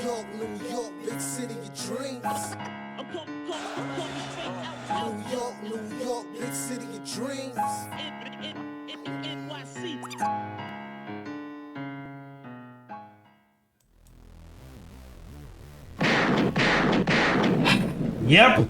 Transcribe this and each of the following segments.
New York, big city of dreams. New York, big city of dreams. Yep.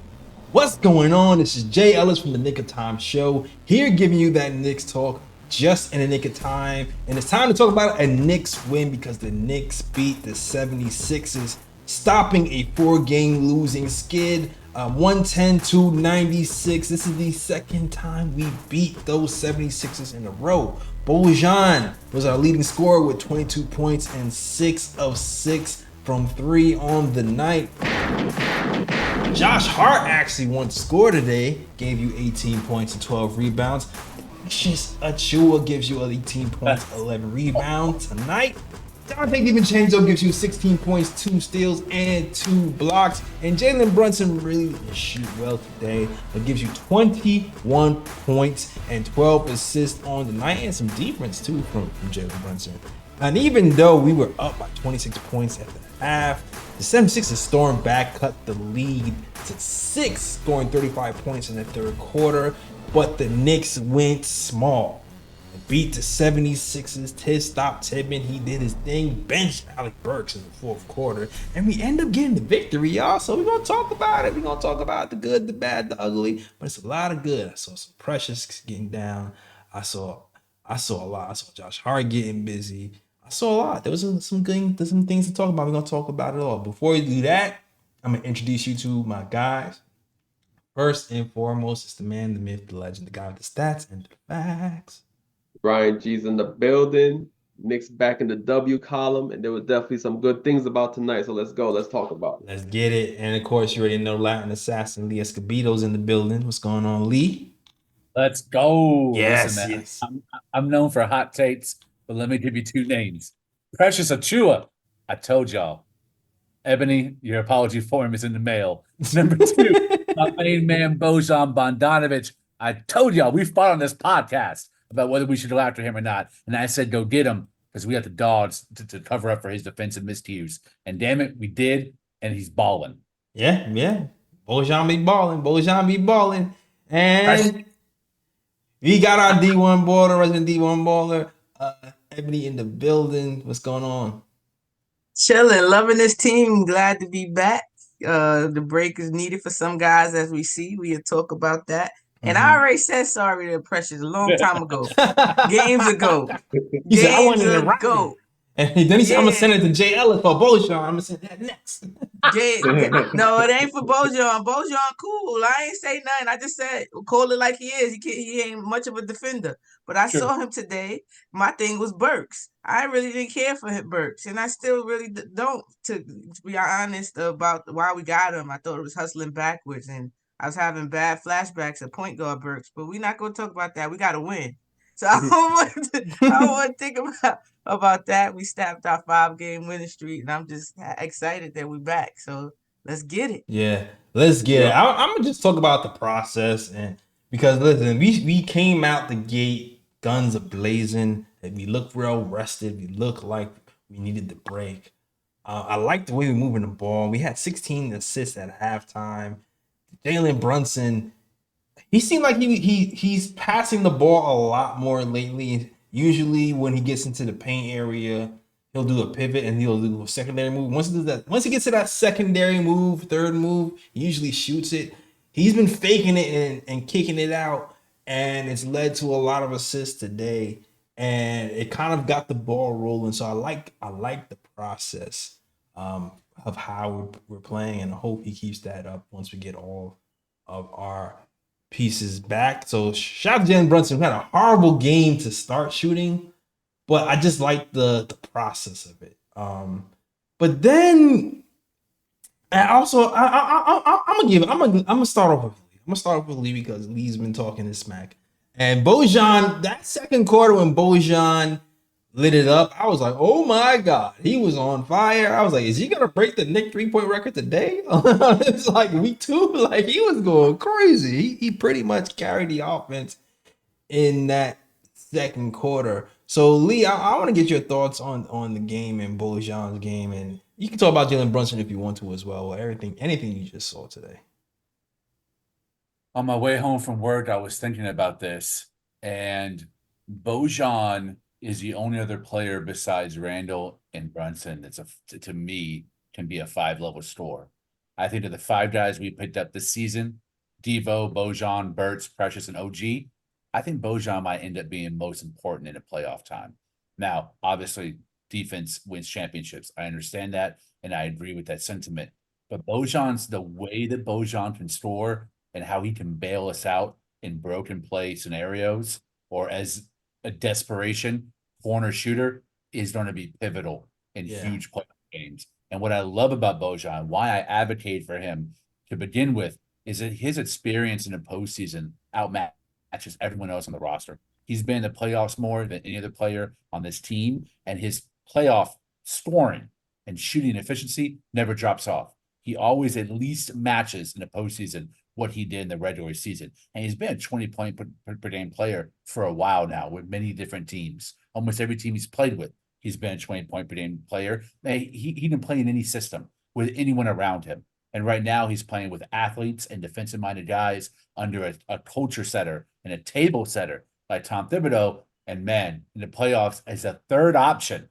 What's going on? This is Jay Ellis from the Nick of Time Show, here giving you that Knicks talk just in the nick of time. And it's time to talk about a Knicks win because the Knicks beat the 76ers, stopping a 4-game losing skid, 110-96. This is the second time we beat those 76ers in a row. Bojan was our leading scorer with 22 points and 6 of 6 from 3 on the night. Josh Hart actually once scored today, gave you 18 points and 12 rebounds. Just Achua gives you 18 points, 11 rebounds tonight. Dante DiVincenzo gives you 16 points, 2 steals, and 2 blocks. And Jalen Brunson really didn't shoot well today, but gives you 21 points and 12 assists on the night, and some defense too from Jalen Brunson. And even though we were up by 26 points at the half, the 76ers stormed back, cut the lead to 6, scoring 35 points in the third quarter. But the Knicks went small and beat the 76ers. Tiz stopped Tibman. He did his thing. Benched Alec Burks in the fourth quarter. And we end up getting the victory, y'all. So we're going to talk about it. We're going to talk about the good, the bad, the ugly. But it's a lot of good. I saw some Precious getting down. I saw a lot. I saw Josh Hart getting busy. I saw a lot. There was some things to talk about. We're going to talk about it all. Before we do that, I'm going to introduce you to my guys. First and foremost, it's the man, the myth, the legend, the guy with the stats and the facts. Brian G's in the building. Knicks back in the W column, and there were definitely some good things about tonight. So let's go. Let's talk about it. Let's get it. And of course, you already know Latin assassin Lee Escobedo's in the building. What's going on, Lee? Let's go. Yes, Listen, man, yes. I'm known for hot takes, but let me give you 2 names. Precious Achua. I told y'all. Ebony, your apology form is in the mail. Number 2, my main man, Bojan Bogdanovic. I told y'all, we fought on this podcast about whether we should go after him or not. And I said, go get him because we have the dogs to cover up for his defensive miscues. And damn it, we did. And he's balling. Yeah. Bojan be balling. And we got our D1 baller, resident D1 baller, Ebony in the building. What's going on? Chilling, loving this team. Glad to be back. The break is needed for some guys, as we see. We'll talk about that. And I already said sorry to Precious a long time ago. Games ago. He said, I wanted to write ago. And then he said, I'm going to send it to Jay Ellis for Bojan. I'm going to send that next. No, it ain't for Bojan. Bojan cool. I ain't say nothing. I just said, call it like he is. He ain't much of a defender. But I saw him today. My thing was Burks. I really didn't care for him, Burks. And I still really don't, to be honest, about why we got him. I thought it was hustling backwards. And I was having bad flashbacks of point guard Burks. But we're not going to talk about that. We got to win. So I don't want to think about that. We snapped our 5-game winning streak, and I'm just excited that we're back. So let's get it. Yeah, let's get it. I'm gonna just talk about the process, and because listen, we came out the gate guns a blazing, and we looked well rested. We looked like we needed the break. I like the way we're moving the ball. We had 16 assists at halftime. Jalen Brunson. He seemed like he's passing the ball a lot more lately. Usually when he gets into the paint area, he'll do a pivot and he'll do a secondary move. Once he gets to that secondary move, third move, he usually shoots it. He's been faking it and kicking it out, and it's led to a lot of assists today. And it kind of got the ball rolling. So I like the process of how we're playing, and I hope he keeps that up once we get all of our pieces back. So shout out to Jalen Brunson. We had a horrible game to start shooting, but I just like the process of it. But then, and also I'm gonna start off with Lee. I'm gonna start off with Lee because Lee's been talking his smack. And Bojan, that second quarter when Bojan lit it up, I was like, oh my God, he was on fire. I was like, is he gonna break the Knicks 3-point record today? It's like week 2, like he was going crazy. He pretty much carried the offense in that second quarter. So Lee, I want to get your thoughts on the game and Bojan's game, and You can talk about Jalen Brunson if you want to as well, or anything you just saw today. On my way home from work, I was thinking about this, and Bojan is the only other player besides Randall and Brunson that's to me can be a 5-level store. I think of the 5 guys we picked up this season, Devo, Bojan, Burks, Precious, and OG. I think Bojan might end up being most important in a playoff time. Now, obviously, defense wins championships. I understand that, and I agree with that sentiment. But the way that Bojan can score and how he can bail us out in broken play scenarios or as a desperation corner shooter is going to be pivotal in huge playoff games. And what I love about Bojan, why I advocate for him to begin with, is that his experience in the postseason outmatches everyone else on the roster. He's been in the playoffs more than any other player on this team, and his playoff scoring and shooting efficiency never drops off. He always at least matches in the postseason what he did in the regular season. And he's been a 20-point per game player for a while now with many different teams. Almost every team he's played with, he's been a 20-point per game player. He can play in any system with anyone around him. And right now he's playing with athletes and defensive-minded guys under a culture setter and a table setter like Tom Thibodeau. And man, in the playoffs as a third option,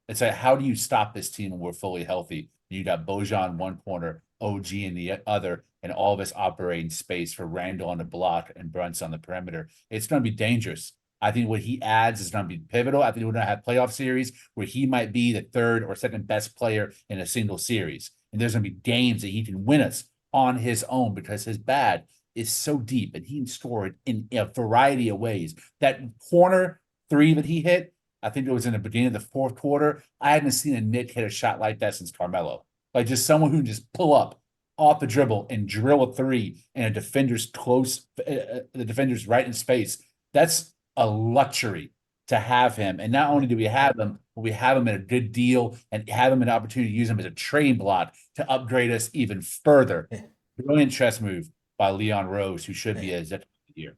it's like, how do you stop this team when we're fully healthy? You got Bojan in one corner, OG in the other, and all of us operating space for Randall on the block and Brunson on the perimeter. It's going to be dangerous. I think what he adds is going to be pivotal. I think we're going to have playoff series where he might be the third or second best player in a single series. And there's going to be games that he can win us on his own because his bat is so deep and he can score it in a variety of ways. That corner 3 that he hit, I think it was in the beginning of the 4th quarter. I hadn't seen a Knick hit a shot like that since Carmelo. Like just someone who can just pull up off the dribble and drill a 3 and a defender's the defender's right in space. That's a luxury to have him. And not only do we have him, but we have him at a good deal and have him an opportunity to use him as a trade block to upgrade us even further. Brilliant chess move by Leon Rose, who should be a Zettel of the year.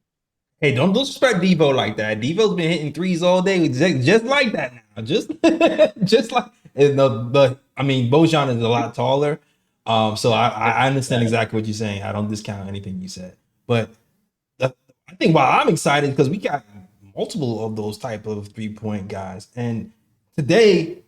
Hey, don't disrespect Devo like that. Devo's been hitting threes all day, just like that now. Just like I mean, Bojan is a lot taller. So I understand exactly what you're saying. I don't discount anything you said. But I think why I'm excited because we got multiple of those type of 3-point guys. And today,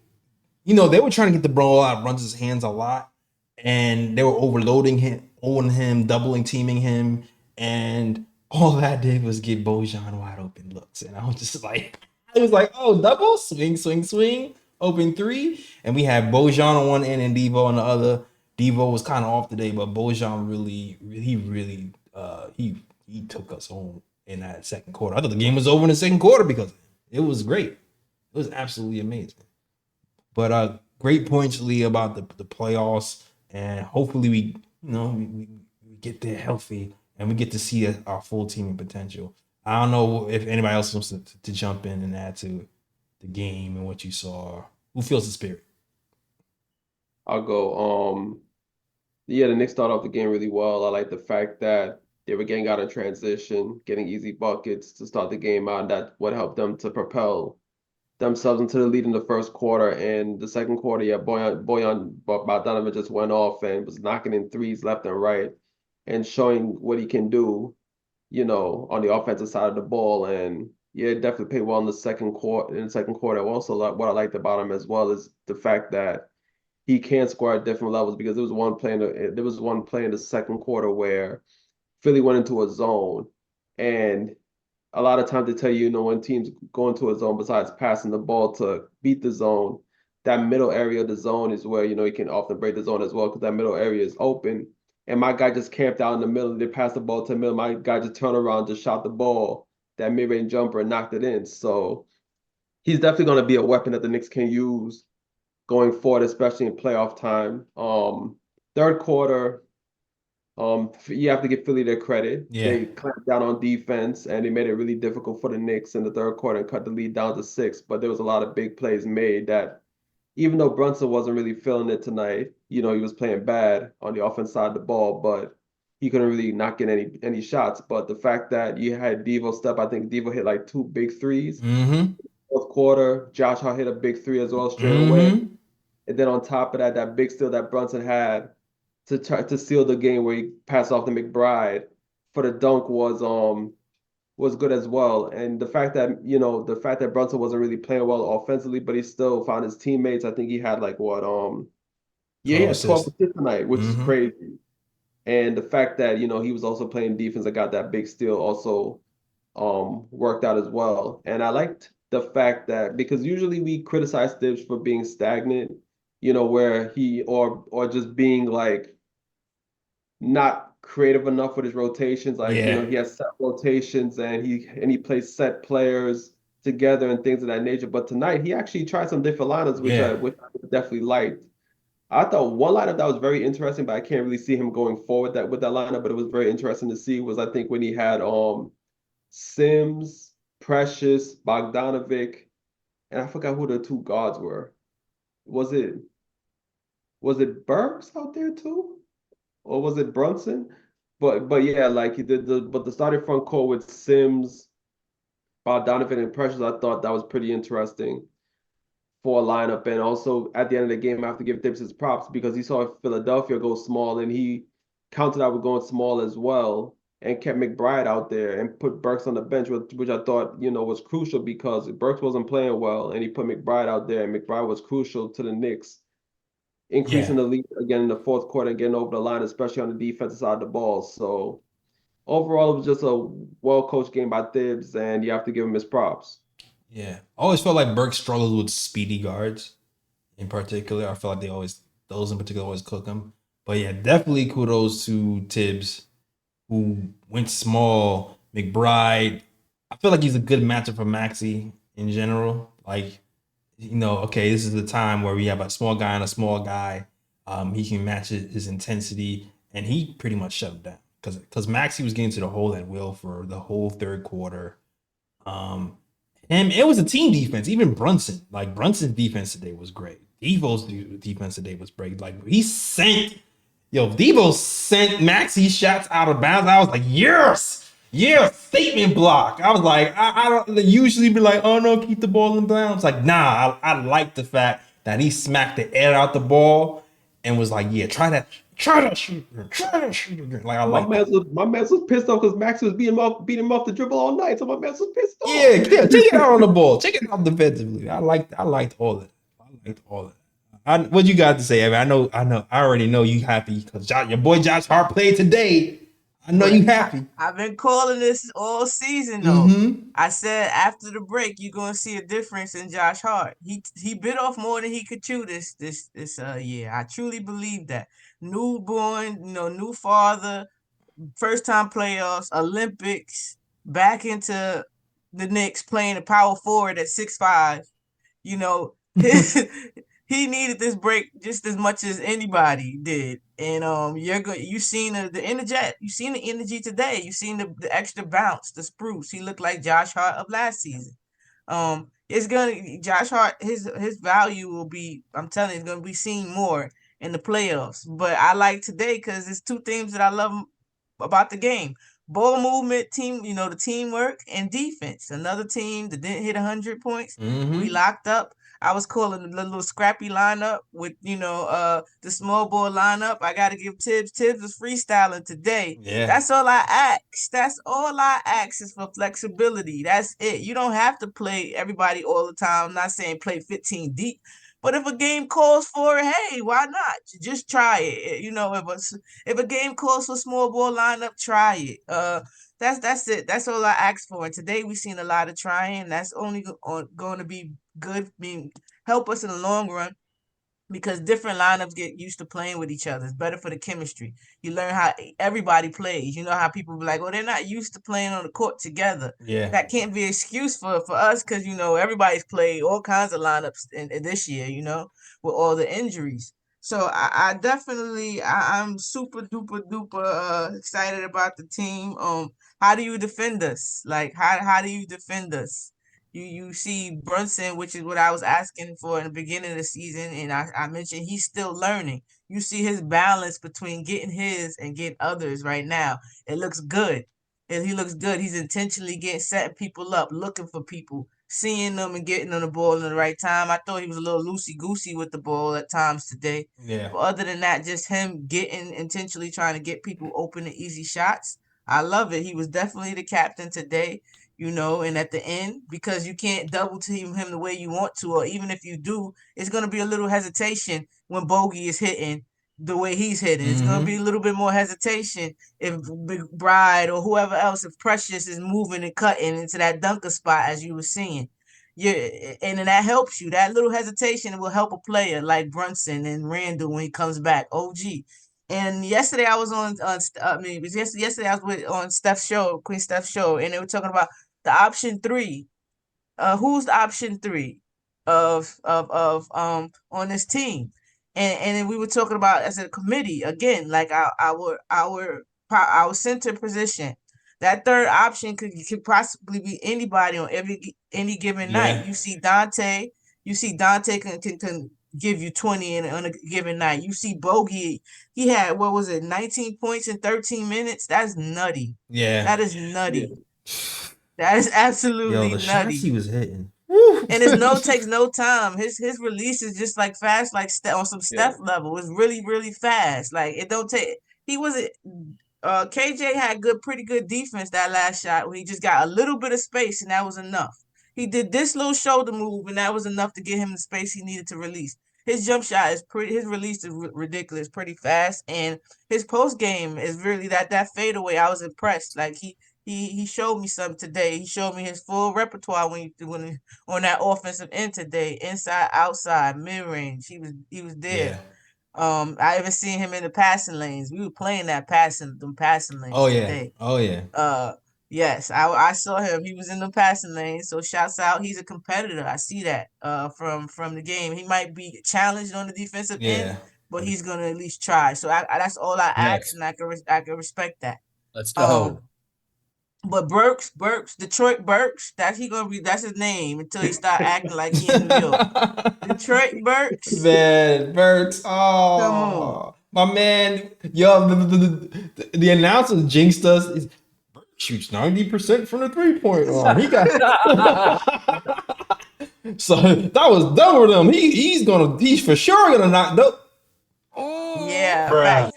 they were trying to get the ball out of Brunson's hands a lot. And they were overloading him, owing him, doubling teaming him. And all that did was get Bojan wide open looks. And I was like, oh, double, swing, open 3. And we had Bojan on one end and Devo on the other. Devo was kind of off today, but Bojan he took us home in that second quarter. I thought the game was over in the second quarter because it was great. It was absolutely amazing. But great points, Lee, about the playoffs. And hopefully we get there healthy and we get to see our full teaming potential. I don't know if anybody else wants to jump in and add to the game and what you saw. Who feels the spirit? I'll go. The Knicks started off the game really well. I like the fact that they were getting out of transition, getting easy buckets to start the game out. And that what helped them to propel themselves into the lead in the first quarter. And the second quarter, Bojan Bogdanovic just went off and was knocking in threes left and right and showing what he can do, on the offensive side of the ball. And it definitely played well in the second quarter. Also, what I liked about him as well is the fact that he can score at different levels because there was one play in the second quarter where Philly went into a zone, and a lot of times they tell you, when teams go into a zone, besides passing the ball to beat the zone, that middle area of the zone is where, you can often break the zone as well because that middle area is open. And my guy just camped out in the middle. They passed the ball to the middle. My guy just turned around, just shot the ball, that mid-range jumper, and knocked it in. So he's definitely going to be a weapon that the Knicks can use going forward, especially in playoff time. Third quarter, you have to give Philly their credit. Yeah. They clamped down on defense, and they made it really difficult for the Knicks in the third quarter and cut the lead down to 6. But there was a lot of big plays made that, even though Brunson wasn't really feeling it tonight, he was playing bad on the offense side of the ball, but he couldn't really not get any shots. But the fact that you had Devo step, I think Devo hit like 2 big threes. Mm-hmm. Fourth quarter, Josh Hart hit a big 3 as well straight away. And then on top of that, that big steal that Brunson had to try to seal the game where he passed off to McBride for the dunk was good as well. And the fact that, the fact that Brunson wasn't really playing well offensively, but he still found his teammates. I think he had like what, yeah, he 12 had 12 assists. assists tonight, which is Mm-hmm. crazy. And the fact that, he was also playing defense and got that big steal also worked out as well. And I liked the fact that because usually we criticize Tibbs for being stagnant, where he or just being like not creative enough with his rotations. Like, Yeah. he has set rotations and he plays set players together and things of that nature. But tonight he actually tried some different lineups, Yeah. which I definitely liked. I thought one lineup that was very interesting, but I can't really see him going forward with that lineup. But it was very interesting to see was I think when he had Sims, Precious, Bogdanovic, and I forgot who the two guards were. Was it Burks out there too? Or was it Brunson? But yeah, like the starting front court with Sims, Bogdanovic, and Precious, I thought that was pretty interesting for a lineup. And also at the end of the game, I have to give Tibbs his props because he saw Philadelphia go small and he counted out with going small as well and kept McBride out there and put Burks on the bench, which I thought, was crucial because Burks wasn't playing well and he put McBride out there and McBride was crucial to the Knicks, increasing Yeah. the lead again in the fourth quarter and getting over the line, especially on the defensive side of the ball. So overall, it was just a well-coached game by Tibbs and you have to give him his props. Yeah. I always felt like Burke struggled with speedy guards in particular. I feel like those in particular always cook him. But yeah, definitely kudos to Tibbs, who went small. McBride, I feel like he's a good matchup for Maxey in general. Like, okay, this is the time where we have a small guy and a small guy. He can match his intensity, and he pretty much shut him down because Maxey was getting to the hole at will for the whole third quarter. Um, and it was a team defense. Even Brunson's defense today was great. Devo's defense today was great. Like Devo sent Maxey shots out of bounds. I was like, yes, statement block. I was like, I don't usually be like, oh no, keep the ball in bounds. Like, nah, I like the fact that he smacked the air out the ball and was like, yeah, try that shooter. Like, I like that. My man was pissed off because Max was beating him off the dribble all night. So my man was pissed off. Yeah, take it out on the ball. Take it out defensively. I liked all of it. What you got to say, Evan? I already know you happy because your boy Josh Hart played today. I know you happy. I've been calling this all season though. Mm-hmm. I said after the break you're gonna see a difference in Josh Hart. He bit off more than he could chew this year. I truly believe that. Newborn, new father, first time playoffs, Olympics, back into the Knicks playing a power forward at 6'5". He needed this break just as much as anybody did. And you seen the energy, you seen the energy today. You seen the extra bounce, the spruce. He looked like Josh Hart of last season. Josh Hart, his value will be, I'm telling you, it's gonna be seen more in the playoffs. But I like today because there's two things that I love about the game. Ball movement, the teamwork and defense. Another team that didn't hit 100 points. Mm-hmm. We locked up. I was calling the little scrappy lineup with, the small ball lineup. I got to give Tibbs. Tibbs was freestyling today. Yeah. That's all I ask. That's all I ask is for flexibility. That's it. You don't have to play everybody all the time. I'm not saying play 15 deep. But if a game calls for it, hey, why not? Just try it. If a game calls for small ball lineup, try it. That's it. That's all I asked for. And today we've seen a lot of trying. That's only going to be good, help us in the long run because different lineups get used to playing with each other. It's better for the chemistry. You learn how everybody plays. You know how people be like, oh, they're not used to playing on the court together. Yeah. That can't be an excuse for us because, everybody's played all kinds of lineups in this year, with all the injuries. So I definitely, I'm super duper duper excited about the team. How do you defend us? Like, how do you defend us? You see Brunson, which is what I was asking for in the beginning of the season, and I mentioned he's still learning. You see his balance between getting his and getting others right now. It looks good. And he looks good. He's intentionally setting people up, looking for people, seeing them and getting on the ball in the right time. I thought he was a little loosey-goosey with the ball at times today. Yeah. But other than that, just him getting intentionally trying to get people open and easy shots. I love it. He was definitely the captain today, and at the end, because you can't double team him the way you want to, or even if you do, it's going to be a little hesitation when Bogey is hitting the way he's hitting. It's going to be a little bit more hesitation if Bride or whoever else, if Precious is moving and cutting into that dunker spot, as you were seeing. Yeah, and then that helps you. That little hesitation will help a player like Brunson and Randall when he comes back. OG. And yesterday I was it was yesterday I was on Steph's show, Queen Steph's show, and they were talking about the option 3. Who's the option 3 of on this team? And then we were talking about as a committee again, like our center position. That third option could possibly be anybody on any given night. You see Dante can give you 20 on a given night. You see Bogey, he had 19 points in 13 minutes. That's nutty. Yeah. That is nutty. Yeah. That is absolutely the nutty. shots he was hitting. And it takes no time. His release is just like fast, like on some Steph level. It's really, really fast. Like it don't take. He wasn't. KJ had pretty good defense that last shot when he just got a little bit of space and that was enough. He did this little shoulder move and that was enough to get him the space he needed to release. His jump shot is his release is ridiculous, pretty fast, and his post game is really that fadeaway. I was impressed. Like he showed me something today. He showed me his full repertoire when on that offensive end today, inside, outside, mid range. He was there. Yeah. I even seen him in the passing lanes. We were playing them passing lanes today. Oh yeah. Yes, I saw him. He was in the passing lane. So shouts out. He's a competitor. I see that from the game. He might be challenged on the defensive end, but he's gonna at least try. So that's all I ask, and I can respect that. Let's go. But Burks, Detroit Burks, that's his name until he start acting like he in New York. Detroit Burks. Man, Burks. Oh, come on. My man. Yo, the announcers jinxed us. Burks shoots 90% from the 3-point line. He got so that was done with him. He's for sure gonna knock dope. Yeah, right.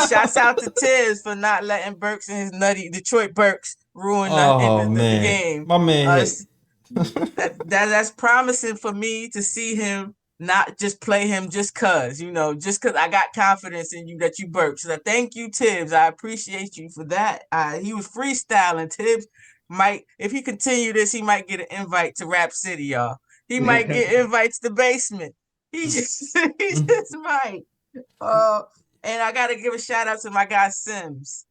Shouts out to Tibbs for not letting Burks and his nutty Detroit Burks ruin the game. My man. That's promising for me to see him not just play him just cause I got confidence in you that you Burks. So thank you, Tibbs. I appreciate you for that. He was freestyling. Tibbs might, if he continue this, he might get an invite to Rap City, y'all. He might get invites to Basement. He just might. And I gotta give a shout out to my guy Sims.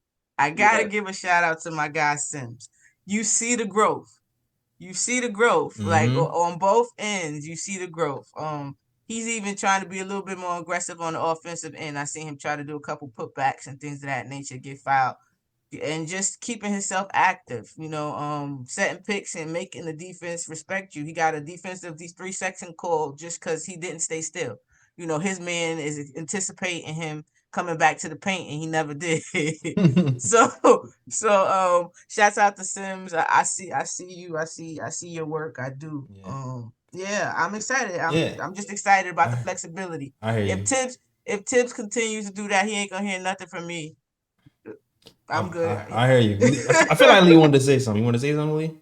Give a shout out to my guy Sims. You see the growth. Like on both ends. You see the growth. He's even trying to be a little bit more aggressive on the offensive end. I seen him try to do a couple putbacks and things of that nature, get fouled, and just keeping himself active. Setting picks and making the defense respect you. He got a defensive 3-second call just because he didn't stay still. His man is anticipating him coming back to the paint, and he never did. so shouts out to Sims. I see you. I see your work. I do. Yeah. I'm excited. I'm just excited about the flexibility. I hear you. If Tibbs continues to do that, he ain't gonna hear nothing from me. I'm good. I hear you. I feel like Lee wanted to say something. You want to say something, Lee?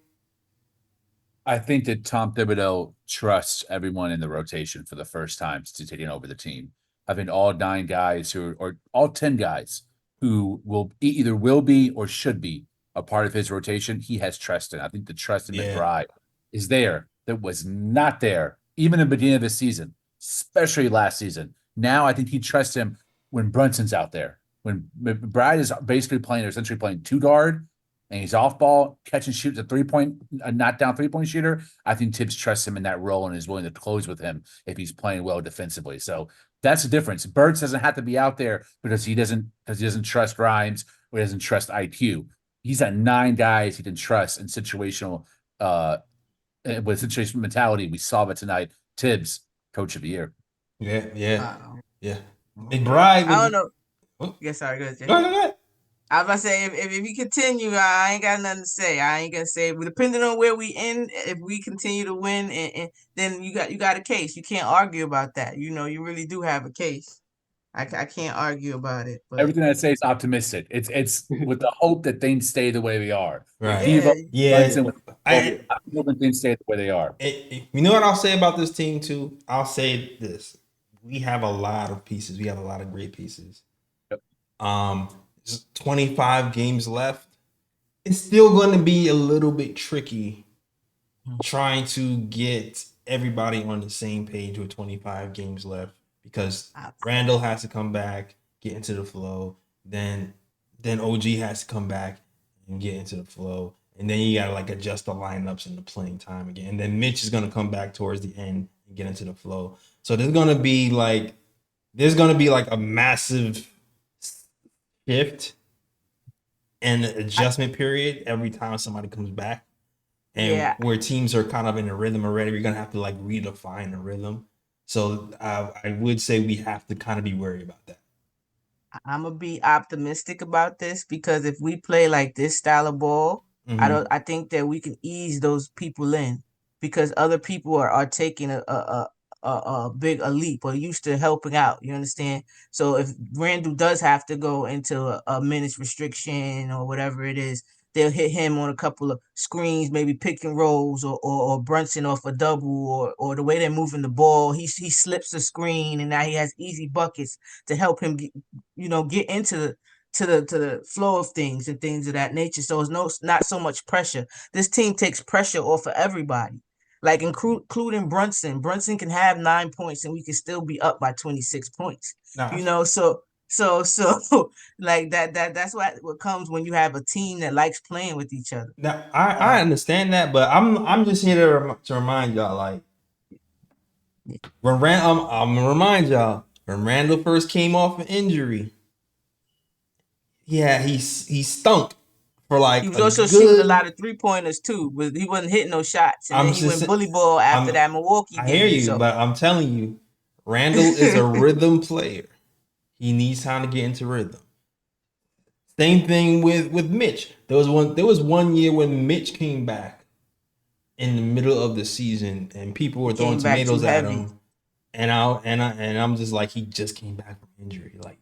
I think that Tom Thibodeau trusts everyone in the rotation for the first time to taking over the team. Having all 9 guys or all 10 guys who will be or should be a part of his rotation, he has trust in. I think the trust in McBride is there that was not there even in the beginning of the season, especially last season. Now I think he trusts him when Brunson's out there. When McBride is basically essentially playing 2 guard, and he's off ball, catch and shoot, a knockdown 3-point shooter, I think Tibbs trusts him in that role and is willing to close with him if he's playing well defensively. So that's the difference. Burks doesn't have to be out there because he doesn't trust Grimes or he doesn't trust IQ. He's got 9 guys he can trust in situational with situational mentality. We saw it tonight. Tibbs, coach of the year. Yeah. McBride. I don't know. Oh. Yeah, sorry, go ahead. Go ahead. I was about to say if we continue, I ain't got nothing to say. I ain't gonna say. But depending on where we end, if we continue to win, and then you got a case. You can't argue about that. You really do have a case. I can't argue about it. But Everything I say is optimistic. It's with the hope that things stay the way they are. Right. yeah, Yeah. I'm hoping things stay the way they are. You know what I'll say about this team too? I'll say this: we have a lot of pieces. We have a lot of great pieces. Yep. There's 25 games left. It's still going to be a little bit tricky trying to get everybody on the same page with 25 games left because Randall has to come back, get into the flow. Then OG has to come back and get into the flow. And then you gotta like adjust the lineups and the playing time again. And then Mitch is gonna come back towards the end and get into the flow. So there's gonna be like a massive shift and adjustment period every time somebody comes back. And where teams are kind of in a rhythm already, we're gonna have to like redefine the rhythm. So I would say we have to kind of be worried about that. I'm gonna be optimistic about this because if we play like this style of ball, I think that we can ease those people in because other people are taking a big leap or used to helping out. You understand? So if Randall does have to go into a minutes restriction or whatever it is, they'll hit him on a couple of screens, maybe pick and rolls or Brunson off a double or the way they're moving the ball. He slips the screen and now he has easy buckets to help him get into the flow of things and things of that nature. So it's not so much pressure. This team takes pressure off of everybody, like including Brunson. Brunson can have 9 points and we can still be up by 26 points. So like that's what comes when you have a team that likes playing with each other. Now I understand that, but I'm just here to remind y'all like when I'm gonna remind y'all when Randall first came off an injury. Yeah, he stunk for like he was also shooting a lot of 3-pointers too, but he wasn't hitting no shots. And then he went bully ball after that Milwaukee game. I hear you, but I'm telling you, Randall is a rhythm player. He needs time to get into rhythm. Same thing with Mitch. There was one year when Mitch came back in the middle of the season and people were throwing tomatoes at him. And I'm just like, he just came back from injury. Like,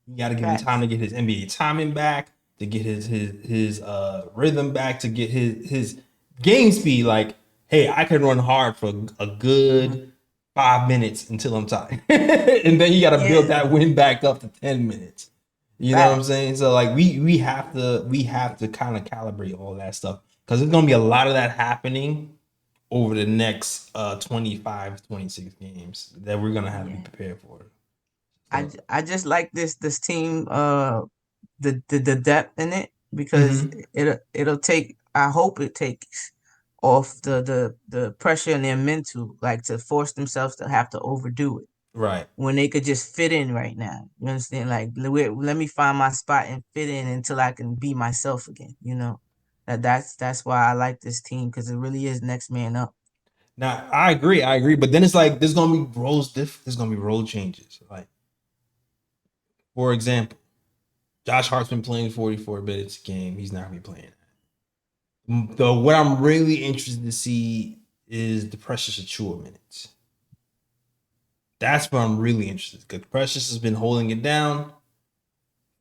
you got to give him time to get his NBA timing back, to get his rhythm back, to get his game speed. Like, hey, I can run hard for a good 5 minutes until I'm tired, and then you got to build that win back up to 10 minutes. You know what I'm saying? So like, we have to kind of calibrate all that stuff because there's gonna be a lot of that happening over the next 25, 26 games that we're gonna have to be prepared for. I just like this team, the depth in it because it'll take. I hope it takes off the pressure in their mental, like to force themselves to have to overdo it. Right. When they could just fit in right now. You understand? Like let me find my spot and fit in until I can be myself again. That's why I like this team because it really is next man up. Now I agree, but then it's like there's gonna be roles. There's gonna be role changes. Like, for example, Josh Hart's been playing 44 minutes a game. He's not gonna be playing that. So what I'm really interested to see is the Precious Achua minutes. That's what I'm really interested because Precious has been holding it down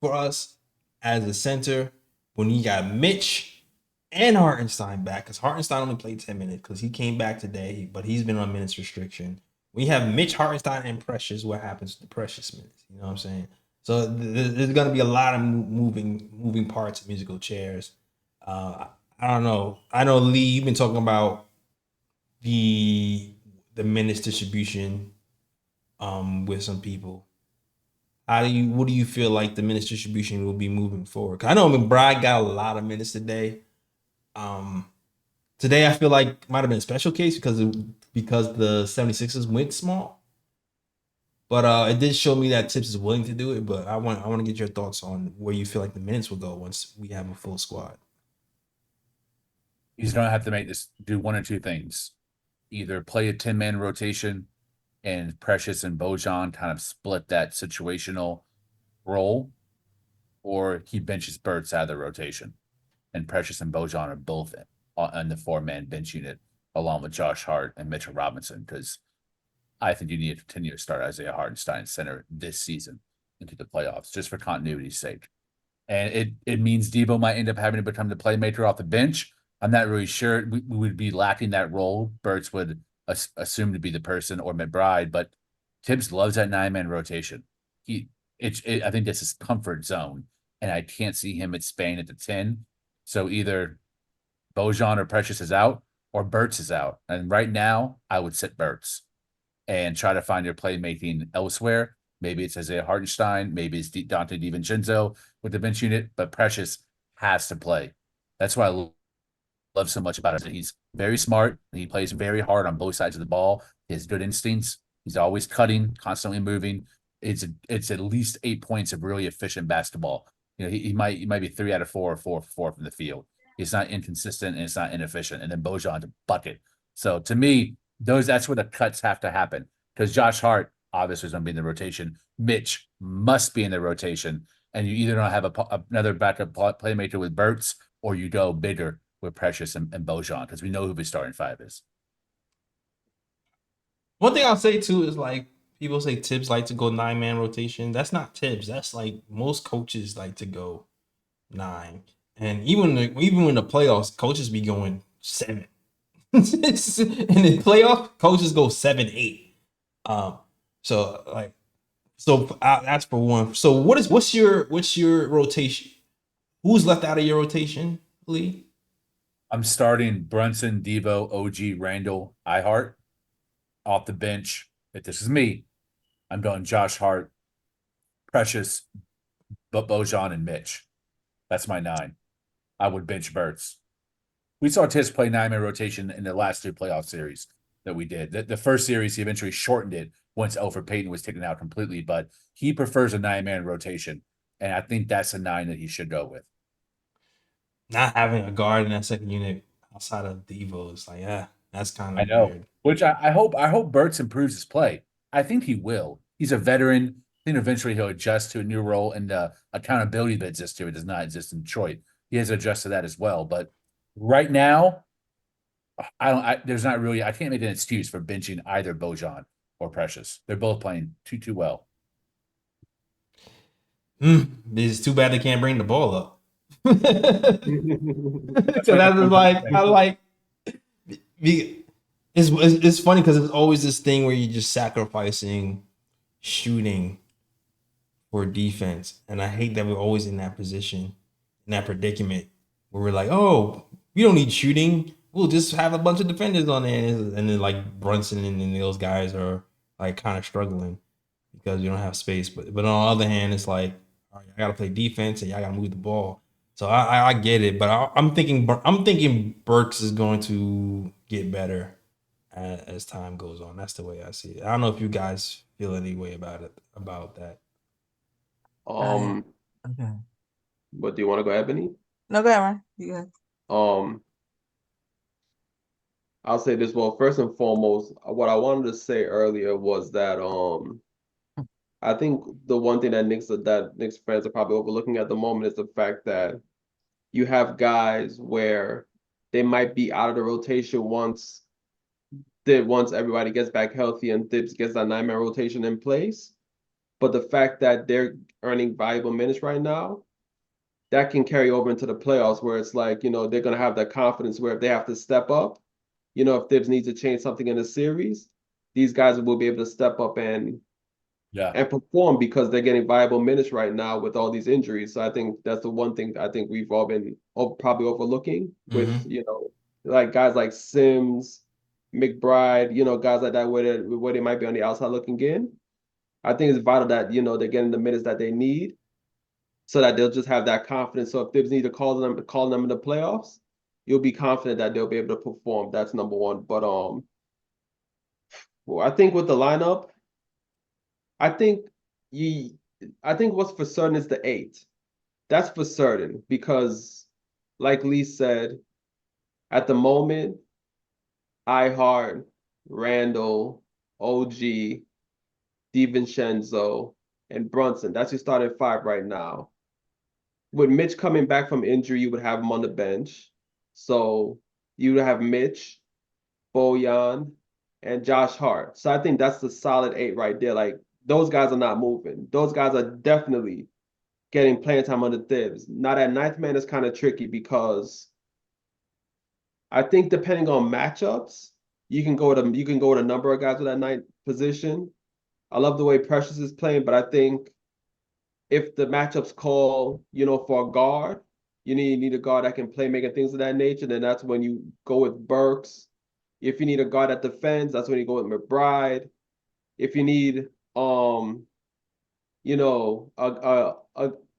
for us as a center. When you got Mitch and Hartenstein back, because Hartenstein only played 10 minutes because he came back today, but he's been on minutes restriction. When you have Mitch, Hartenstein, and Precious, what happens to the Precious minutes? You know what I'm saying? So there's going to be a lot of moving parts, musical chairs. I don't know. I know, Lee, you've been talking about the minutes distribution with some people. What do you feel like the minutes distribution will be moving forward? I know McBride got a lot of minutes today. Today I feel like might have been a special case because the 76ers went small. But it did show me that Tips is willing to do it. But I want to get your thoughts on where you feel like the minutes will go once we have a full squad. He's gonna have to do one or two things: either play a 10-man rotation, and Precious and Bojan kind of split that situational role, or he benches Burks out of the rotation. And Precious and Bojan are both on the 4-man bench unit, along with Josh Hart and Mitchell Robinson, because I think you need to continue to start Isaiah Hartenstein center this season into the playoffs, just for continuity's sake. And it means Debo might end up having to become the playmaker off the bench. I'm not really sure. We would be lacking that role. Burks would assume to be the person, or McBride, but Tibbs loves that 9-man rotation. I think that's his comfort zone, and I can't see him expanding at the 10. So either Bojan or Precious is out, or Burks is out. And right now, I would sit Burks and try to find your playmaking elsewhere. Maybe it's Isaiah Hartenstein, maybe it's Dante DiVincenzo with the bench unit, but Precious has to play. That's why I love so much about him. He's very smart. He plays very hard on both sides of the ball. He has good instincts. He's always cutting, constantly moving. It's at least 8 points of really efficient basketball. He might be 3 out of 4 or 4 for 4 from the field. It's not inconsistent and it's not inefficient. And then Bojan's a bucket. So to me, that's where the cuts have to happen, because Josh Hart obviously is going to be in the rotation. Mitch must be in the rotation, and you either don't have another backup playmaker with Burks, or you go bigger with Precious and Bojan, because we know who the starting 5 is. One thing I'll say too is, like, people say Tibbs like to go 9-man rotation. That's not Tibbs. That's like most coaches like to go 9. And even in the playoffs, coaches be going 7. In the playoff, coaches go 7, 8. That's for one. So what's your rotation? Who's left out of your rotation, Lee? I'm starting Brunson, Devo, OG, Randall, Hart off the bench. If this is me, I'm going Josh Hart, Precious, Bojan, and Mitch. That's my 9. I would bench Burks. We saw Tibbs play 9-man rotation in the last 2 playoff series that we did. The first series, he eventually shortened it once Elfrid Payton was taken out completely, but he prefers a 9-man rotation, and I think that's a 9 that he should go with. Not having a guard in that second unit outside of Devo is like, that's kind of weird. Which I hope Burks improves his play. I think he will. He's a veteran. I think eventually he'll adjust to a new role, and the accountability that exists here does not exist in Detroit. He has to adjust to that as well. But right now, I can't make an excuse for benching either Bojan or Precious. They're both playing too well. It's too bad they can't bring the ball up. It's funny because it's always this thing where you're just sacrificing shooting for defense, and I hate that we're always in that position, in that predicament where we're like, oh, we don't need shooting, we'll just have a bunch of defenders on there, and then like Brunson and those guys are like kind of struggling because you don't have space. But on the other hand, it's like, all right, I gotta play defense and y'all gotta move the ball. So I get it, but I'm thinking Burks is going to get better as time goes on. That's the way I see it. I don't know if you guys feel any way about that. Okay. But do you want to go, Ebony? No, go ahead, Ryan. You go. I'll say this. Well, first and foremost, what I wanted to say earlier was that I think the one thing that Knicks fans are probably overlooking at the moment is the fact that you have guys where they might be out of the rotation once everybody gets back healthy and Thibs gets that 9-man rotation in place. But the fact that they're earning valuable minutes right now, that can carry over into the playoffs, where it's like, they're going to have that confidence where if they have to step up, if Thibs needs to change something in the series, these guys will be able to step up and perform because they're getting viable minutes right now with all these injuries. So I think that's the one thing I think we've all been probably overlooking with, like guys like Sims, McBride, guys like that where they might be on the outside looking in. I think it's vital that, they're getting the minutes that they need so that they'll just have that confidence. So if Thibs need to call them in the playoffs, you'll be confident that they'll be able to perform. That's number one. But I think with the lineup, I think what's for certain is the 8. That's for certain because, like Lee said, at the moment, Hart, Randall, OG, DiVincenzo, and Brunson. That's your starting 5 right now. with Mitch coming back from injury, you would have him on the bench. So you would have Mitch, Bojan, and Josh Hart. So I think that's the solid 8 right there. Like those guys are not moving. Those guys are definitely getting playing time on the Thibs. Now that ninth man is kind of tricky because I think depending on matchups, you can go with a number of guys with that ninth position. I love the way Precious is playing, but I think if the matchups call, for a guard, you need a guard that can play making things of that nature, then that's when you go with Burks. If you need a guard that defends, that's when you go with McBride. If you need a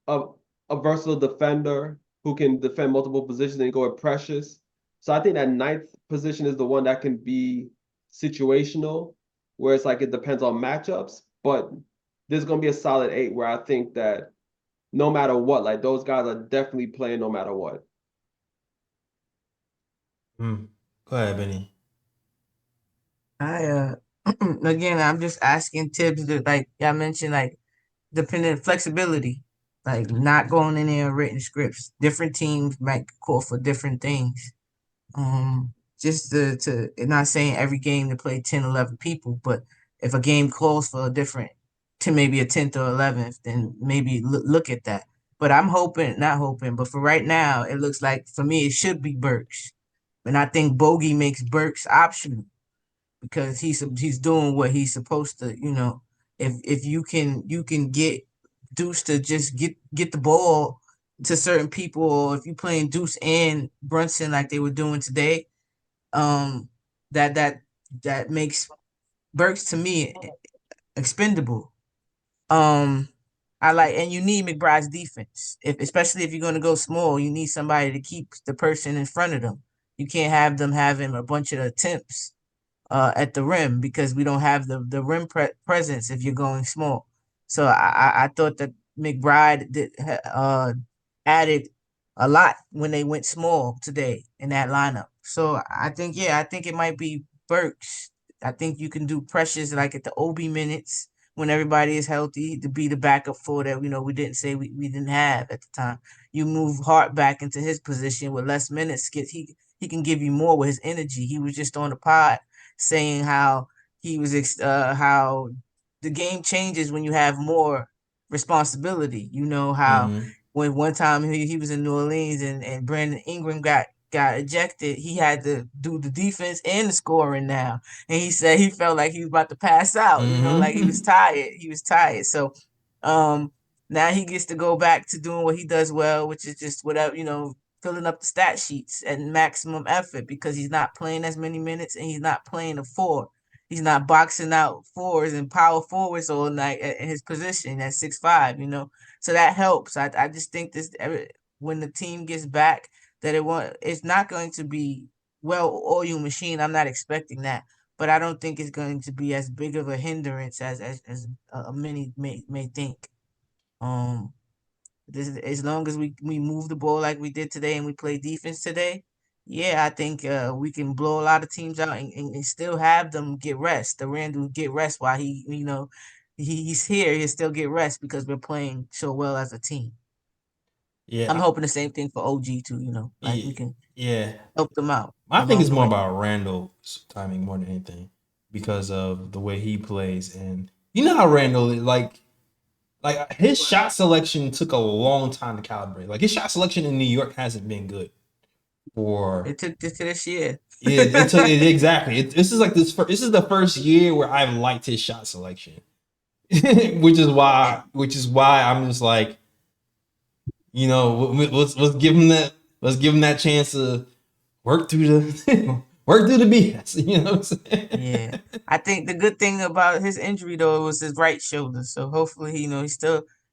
a, a versatile defender who can defend multiple positions, then you go with Precious. So I think that ninth position is the one that can be situational, where it's like it depends on matchups, but there's gonna be a solid 8 where I think that no matter what, like those guys are definitely playing no matter what. Go ahead, Benny. I again, I'm just asking Tibbs to, like y'all mentioned, like dependent flexibility, like not going in there and written scripts. Different teams might call for different things. Just to not saying every game to play 10, 11 people, but if a game calls for a different to maybe a 10th or 11th, then maybe look at that. But I'm hoping, not hoping, but for right now, it looks like for me it should be Burks. And I think Bogey makes Burks optional because he's doing what he's supposed to. If you can get Deuce to just get the ball to certain people, or if you playing Deuce and Brunson like they were doing today, um, that makes Burks to me expendable. Um, I like, and you need McBride's defense. Especially if you're going to go small, you need somebody to keep the person in front of them. You can't have them having a bunch of attempts at the rim because we don't have the rim presence if you're going small. So I thought that McBride added a lot when they went small today in that lineup. So I think it might be Burks. I think you can do Precious like at the OB minutes when everybody is healthy to be the backup for that. We didn't say we didn't have at the time. You move Hart back into his position with less minutes. He can give you more with his energy. He was just on the pod saying how how the game changes when you have more responsibility. You know how Mm-hmm. when one time he was in New Orleans and Brandon Ingram got ejected, he had to do the defense and the scoring now. And he said he felt like he was about to pass out, like he was Mm-hmm. tired. He was tired. So now he gets to go back to doing what he does well, which is just whatever, filling up the stat sheets at maximum effort because he's not playing as many minutes and he's not playing a 4. He's not boxing out fours and power forwards all night at his position at 6'5", So that helps. I just think when the team gets back that it's not going to be well-oiled machine. I'm not expecting that. But I don't think it's going to be as big of a hindrance as many may think. Um, as long as we move the ball like we did today and we play defense today, yeah, I think we can blow a lot of teams out and still have them get rest. The Randall get rest while he's here. He'll still get rest because we're playing so well as a team. Yeah, I'm hoping the same thing for OG too. Like we yeah, can yeah. help them out I think along it's the more way. about Randall's timing more than anything because of the way he plays, and you know how Randall like his shot selection took a long time to calibrate. Like his shot selection in New York hasn't been good for. It took this year. Yeah, it took it exactly. This is like this is the first year where I've liked his shot selection, which is why I'm just like, let's give him that chance to work through the work through the BS. You know what I'm saying? Yeah, I think the good thing about his injury though was his right shoulder. So hopefully,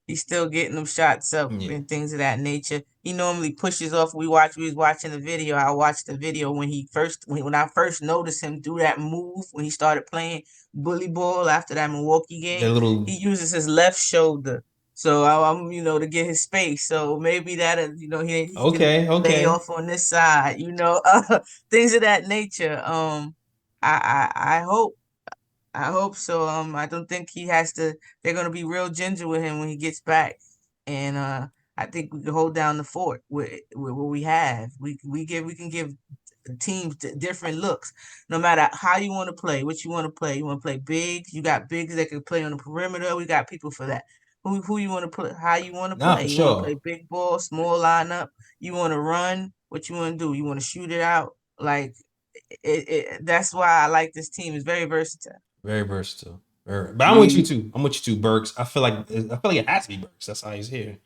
he's still getting them shots up Yeah, and things of that nature. He normally pushes off. We was watching the video. I watched the video when I first noticed him do that move when he started playing bully ball after that Milwaukee that game. little. He uses his left shoulder. So I'm to get his space. So maybe that he can Okay, lay okay. off on this side. Things of that nature. I hope so. I don't think he has to. They're gonna be real ginger with him when he gets back, and I think we can hold down the fort with what we have. We can give teams different looks, no matter how you want to play, what you want to play. You want to play big. You got bigs that can play on the perimeter. We got people for that. Who you want to play? How you want to Nah, play? for You want to play sure. big ball, small lineup. You want to run. What you want to do? You want to shoot it out. Like that's why I like this team. It's very versatile. Very versatile. But I'm with you We too. I'm with you too, Burks. I feel like it has to be Burks. That's how he's here.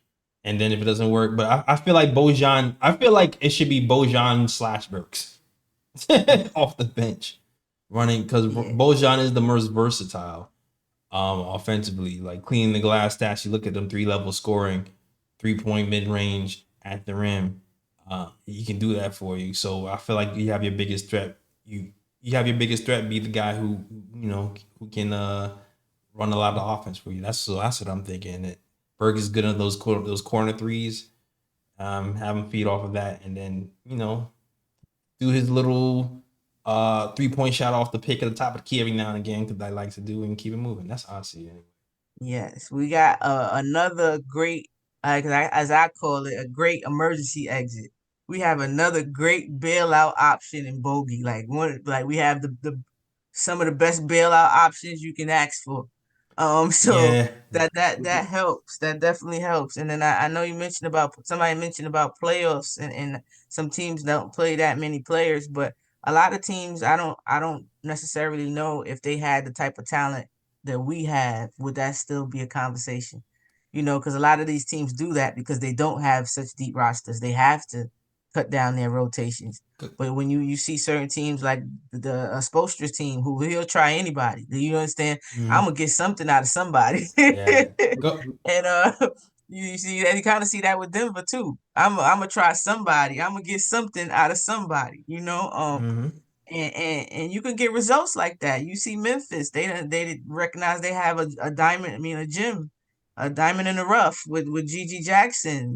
And then if it doesn't work, but I feel like Bojan. I feel like it should be Bojan / Burks off the bench running because Yeah. Bojan is the most versatile offensively. Like cleaning the glass stats. You look at them 3-level scoring, 3-point mid range at the rim. He can do that for you. So I feel like you have your biggest threat. You have your biggest threat be the guy who who can run a lot of offense for you. That's what I'm thinking. That Berg is good on those corner threes. Have him feed off of that, and then do his little 3-point shot off the pick at the top of the key every now and again because I like to do and keep it moving. That's how I see it. Yes, we got another great, as I call it, a great emergency exit. We have another great bailout option in Bogey. Like we have the some of the best bailout options you can ask for. So Yeah, that helps. That definitely helps. And then I know you mentioned about somebody mentioned about playoffs and some teams don't play that many players, but a lot of teams I don't necessarily know if they had the type of talent that we have, would that still be a conversation? Because a lot of these teams do that because they don't have such deep rosters. They have to cut down their rotations. But when you see certain teams like the Spoelstra's team, who he'll try anybody, do you understand? I'm gonna get something out of somebody. yeah. Go. And you see that you kind of see that with Denver too. I'm gonna try somebody. I'm gonna get something out of somebody. Mm-hmm. And you can get results like that. You see Memphis, they recognize they have a diamond, a gem, a diamond in the rough with Gigi Jackson.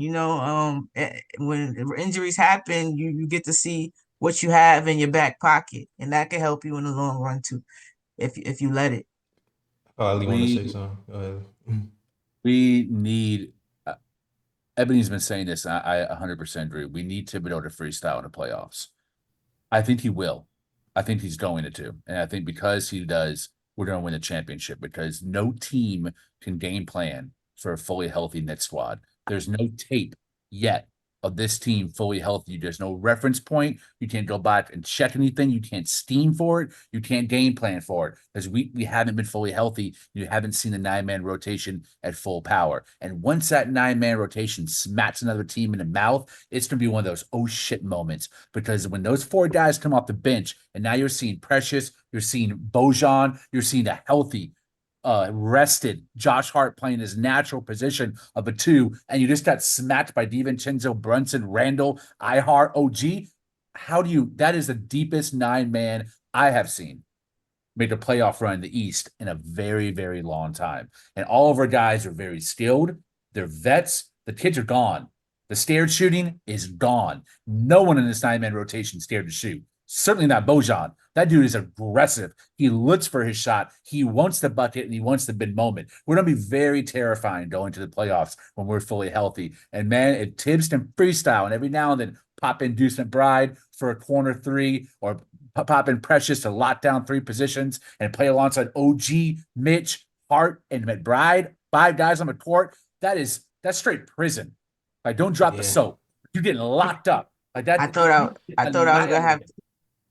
When injuries happen, you get to see what you have in your back pocket, and that can help you in the long run too, if you let it. Ali want to say We something. Go ahead. we need. Ebony's been saying this. And I 100% agree. We need Thibodeau to freestyle in the playoffs. I think he will. I think he's going to. And I think because he does, we're going to win the championship because no team can game plan for a fully healthy Knicks squad. There's no tape yet of this team fully healthy. There's no reference point. You can't go back and check anything. You can't steam for it. You can't game plan for it because we haven't been fully healthy. You haven't seen the 9-man rotation at full power. And once that 9-man rotation smacks another team in the mouth, it's going to be one of those oh shit moments because when those 4 guys come off the bench and now you're seeing Precious, you're seeing Bojan, you're seeing a healthy rested Josh Hart playing his natural position of a 2, and you just got smacked by DiVincenzo, Brunson, Randall, Hart, OG. That is the deepest 9-man I have seen make a playoff run in the East in a very, very long time. And all of our guys are very skilled. They're vets. The kids are gone. The scared shooting is gone. No one in this 9-man rotation is scared to shoot. Certainly not Bojan. That dude is aggressive. He looks for his shot. He wants the bucket and he wants the big moment. We're going to be very terrifying going to the playoffs when we're fully healthy. And man, if Tibbs can freestyle and every now and then pop in Deuce McBride for a corner 3 or pop in Precious to lock down 3 positions and play alongside OG, Mitch, Hart, and McBride, 5 guys on the court, that's straight prison. Like, don't drop the soap. You're getting locked up. Like that. I thought I was gonna have to.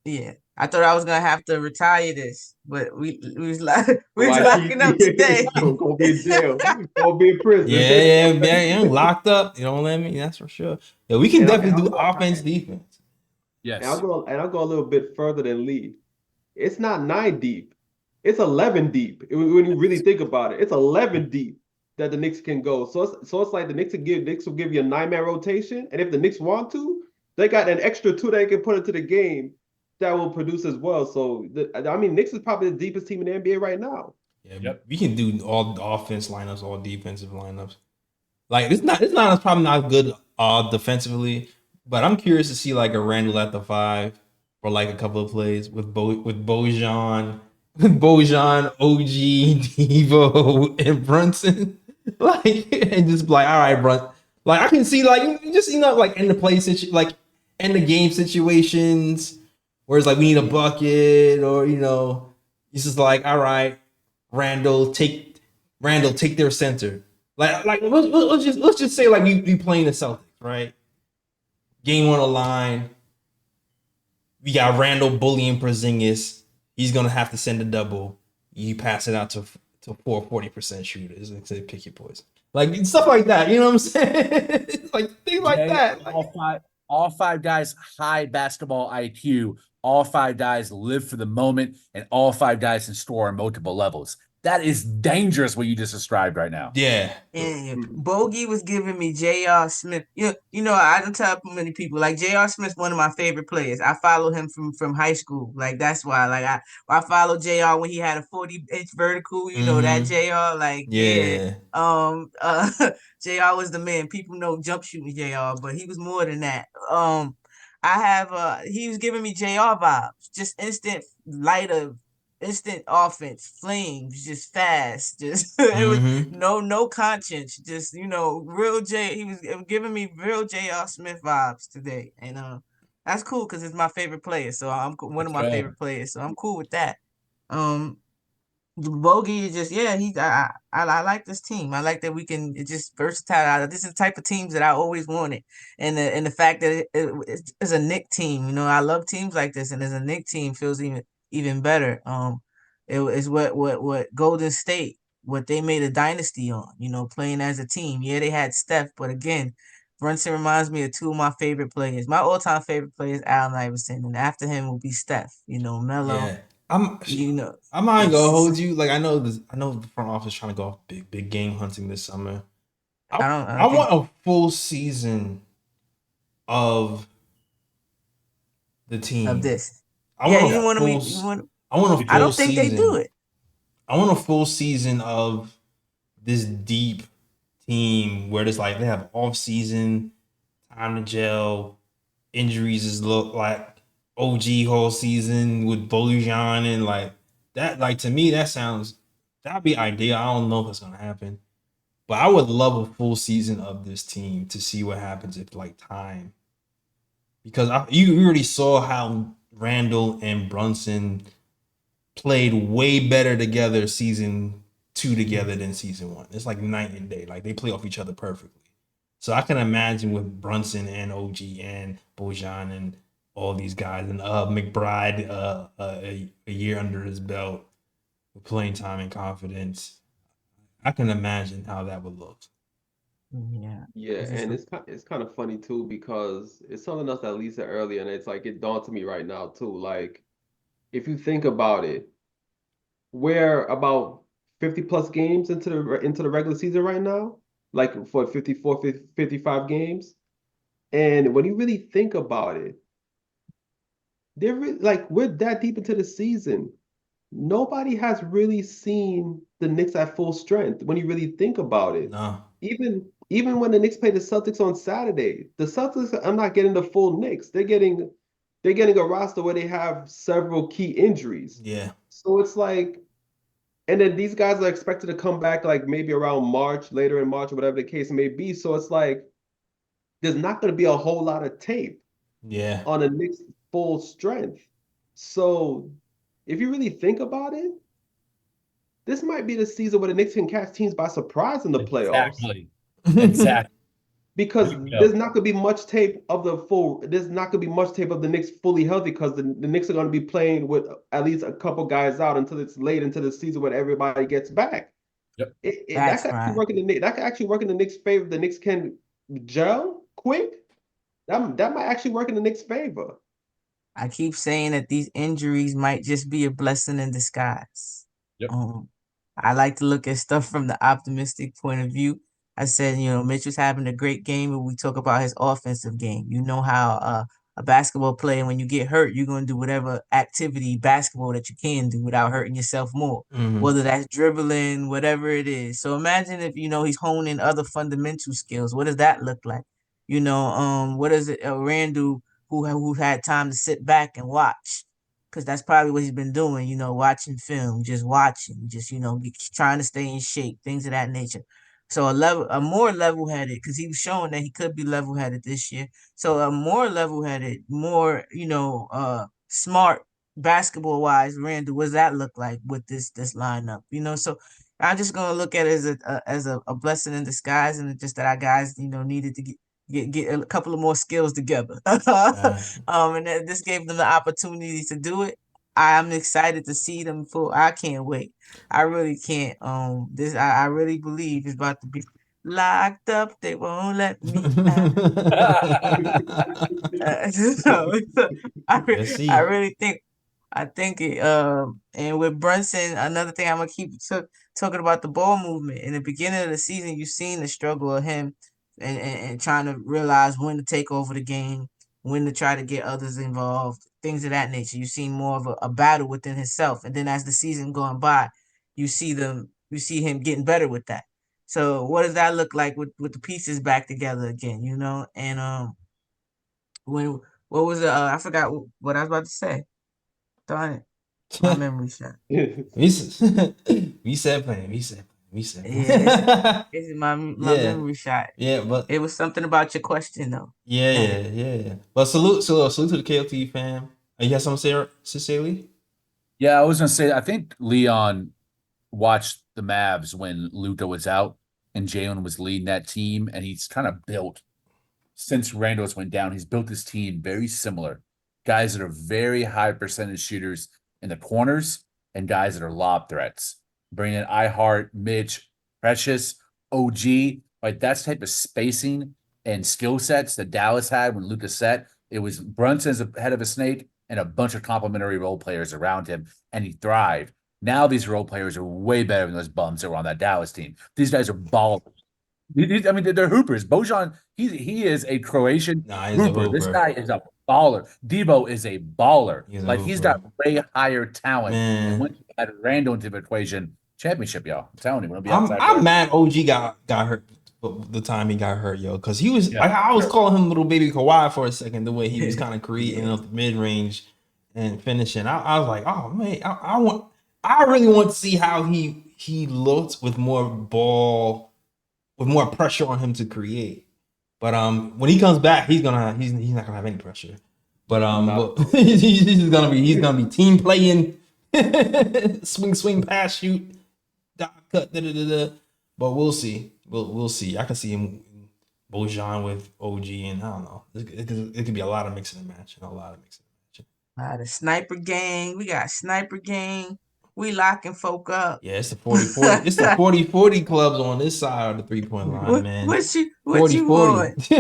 Yeah, I thought I was gonna have to retire this, but we was locking up today. Gonna be in jail. Gonna be in prison. Yeah, locked up. You don't let me. That's for sure. Yeah, we can definitely do offense, defense. Yes. And I'll go a little bit further than Lee. It's not 9 deep. It's 11 deep. When you really think about it, it's 11 deep that the Knicks can go. So it's like the Knicks will give you a 9-man rotation, and if the Knicks want to, they got an extra 2 they can put into the game that will produce as well. So Knicks is probably the deepest team in the NBA right now. Yeah, we can do all offense lineups, all defensive lineups. Like it's probably not good defensively, but I'm curious to see like a Randall at the 5 or like a couple of plays with Bojan, OG, Devo, and Brunson. And just like, all right, Like I can see like you just like in the like in the game situations where it's like we need a bucket or it's just like all right, Randall take their center. Like let's just say like we playing the Celtics, right? Game on the line. We got Randall bullying Porzingis. He's gonna have to send a double. You pass it out to 40% shooters and say pick your poison. Like stuff like that, you know what I'm saying? Like things like that. All five guys high basketball IQ. All five guys live for the moment, and all five guys can score on multiple levels. That is dangerous what you just described right now. Yeah. And Bogey was giving me J.R. Smith. I don't tell many people like J.R. Smith's one of my favorite players. I follow him from high school. Like that's why. Like I follow J.R. when he had a 40-inch vertical. That J.R. Like Yeah. J.R. was the man. People know jump shooting J.R., but he was more than that. He was giving me JR vibes, just instant offense, flames, just fast, just it was no conscience, just real J. He was giving me real J.R. Smith vibes today, and that's cool because it's my favorite player. So I'm one of my favorite players, so I'm cool with that. Bogey is just I like this team. I like that we can it's just versatile. This is the type of teams that I always wanted, and the fact that it's a Knick team. I love teams like this, and as a Knick team feels even better. It is what Golden State what they made a dynasty on. Playing as a team. Yeah, they had Steph, but again, Brunson reminds me of two of my favorite players. My all-time favorite player is Allen Iverson, and after him will be Steph. Melo. Yeah. I'm not gonna hold you. Like I know the front office trying to go off big game hunting this summer. I want a full season of the team. Of this. I don't think they do it. I want a full season of this deep team where it's like they have off season, time to gel, injuries is look like OG whole season with Bojan and like that. Like to me, that'd be ideal. I don't know if it's gonna happen, but I would love a full season of this team to see what happens if like time, because you already saw how Randall and Brunson played way better together season 2 together than season 1. It's like night and day. Like they play off each other perfectly. So I can imagine with Brunson and OG and Bojan and all these guys and McBride a year under his belt with playing time and confidence. I can imagine how that would look. Yeah. Yeah, and it's kind of funny too because it's something else that Lisa earlier, and it's like it dawned to me right now too. Like if you think about it, we're about 50 plus games into the regular season right now, like for 54, 55 games. And when you really think about it, we're that deep into the season. Nobody has really seen the Knicks at full strength when you really think about it. No. Even when the Knicks play the Celtics on Saturday, the Celtics are not getting the full Knicks. They're getting a roster where they have several key injuries. Yeah. So it's like, and then these guys are expected to come back like maybe around March, later in March, or whatever the case may be. So it's like there's not going to be a whole lot of tape on the Knicks full strength. So if you really think about it, this might be the season where the Knicks can catch teams by surprise in the playoffs. Exactly. Because there's not going to be much tape of there's not going to be much tape of the Knicks fully healthy because the Knicks are going to be playing with at least a couple guys out until it's late into the season when everybody gets back. Yep. That could actually work in the Knicks' favor. The Knicks can gel quick. That might actually work in the Knicks' favor. I keep saying that these injuries might just be a blessing in disguise. Yep. I like to look at stuff from the optimistic point of view. I said, Mitchell's having a great game, and we talk about his offensive game. You know how a basketball player, when you get hurt, you're going to do whatever activity basketball that you can do without hurting yourself more, whether that's dribbling, whatever it is. So imagine if, he's honing other fundamental skills. What does that look like? What is it? Randall, who had time to sit back and watch, because that's probably what he's been doing, watching film, just watching, just, trying to stay in shape, things of that nature. So a more level-headed, because he was showing that he could be level-headed this year. So a more level-headed, more smart basketball-wise, Randall, what does that look like with this lineup? So I'm just gonna look at it as a blessing in disguise, and just that our guys, needed to get a couple of more skills together. And this gave them the opportunity to do it. I'm excited to see them full. I can't wait. I really can't. I really believe it's about to be locked up. They won't let me out. So, Let's I see. really think it. And with Brunson, another thing I'm gonna keep talking about the ball movement. In the beginning of the season, you've seen the struggle of him and trying to realize when to take over the game, when to try to get others involved, things of that nature. You've seen more of a battle within himself, and then as the season going by, you see him getting better with that. So what does that look like with the pieces back together again? And when what was I forgot what I was about to say. Darn it, my memory shot. Reset plan. Reset Yeah, plan. it's my Yeah. memory shot. Yeah, but It was something about your question though. yeah. But salute to the KLT fam. You got something to say, Cecily? Yeah, I was gonna say I think Leon watched the Mavs when Luka was out and Jalen was leading that team, and he's kind of built since Randall's went down. He's built his team very similar. Guys that are very high percentage shooters in the corners and guys that are lob threats. Bringing in Hart, Mitch, Precious, OG, right? That's the type of spacing and skill sets that Dallas had when Luka set. It was Brunson's head of a snake and a bunch of complementary role players around him, and he thrived. Now these role players are way better than those bums that were on that Dallas team. These guys are ballers. I mean, they're hoopers. Bojan, he is a Croatian Nah, he's a hooper. This hooper. guy is a baller. Debo is a baller. He's a Like he's hooper. got way higher talent. And Man. once you add Randall into the equation, championship, y'all. I'm telling you, we'll be outside. I'm mad OG got hurt the time he got hurt, yo. Because he was like I was calling him little baby Kawhi for a second, the way he was kind of creating up the mid range and finishing. I was like, oh man, I really want to see how he looked with more ball, with more pressure on him to create. But when he comes back, he's not gonna have any pressure. But he's gonna be team playing, swing pass shoot, dot cut, But we'll see. We'll see. I can see him Bojan with OG, and I don't know. It could be a lot of mixing and matching. The sniper gang. We got sniper gang. We locking folk up. Yeah, it's the 40-40. It's the 40-40 clubs on this side of the 3-point line, man. What you 40-40. want?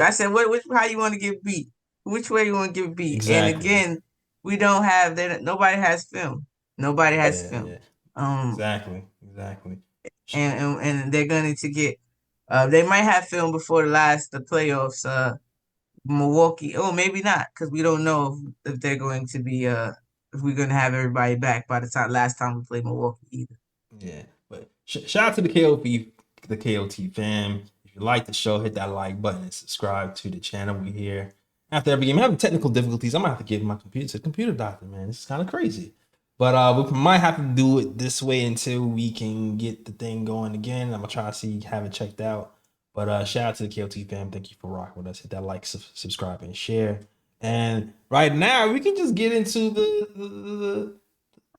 I said, how you want to get beat? Which way you want to get beat? Exactly. And again, we don't have nobody has film. Nobody has film. Yeah. Exactly. And they're going to get they might have film before the playoffs. Milwaukee. Oh, maybe not, because we don't know if they're going to be if we're going to have everybody back by the last time we played Milwaukee either. Yeah, but shout out to the KOT fam. If you like the show, hit that like button and subscribe to the channel. We here after every game. I'm having technical difficulties. I'm gonna have to give my computer to the computer doctor, man. This is kind of crazy. But we might have to do it this way until we can get the thing going again. I'm gonna try to have it checked out. But shout out to the KOT fam. Thank you for rocking with us. Hit that like, subscribe, and share. And right now we can just get into the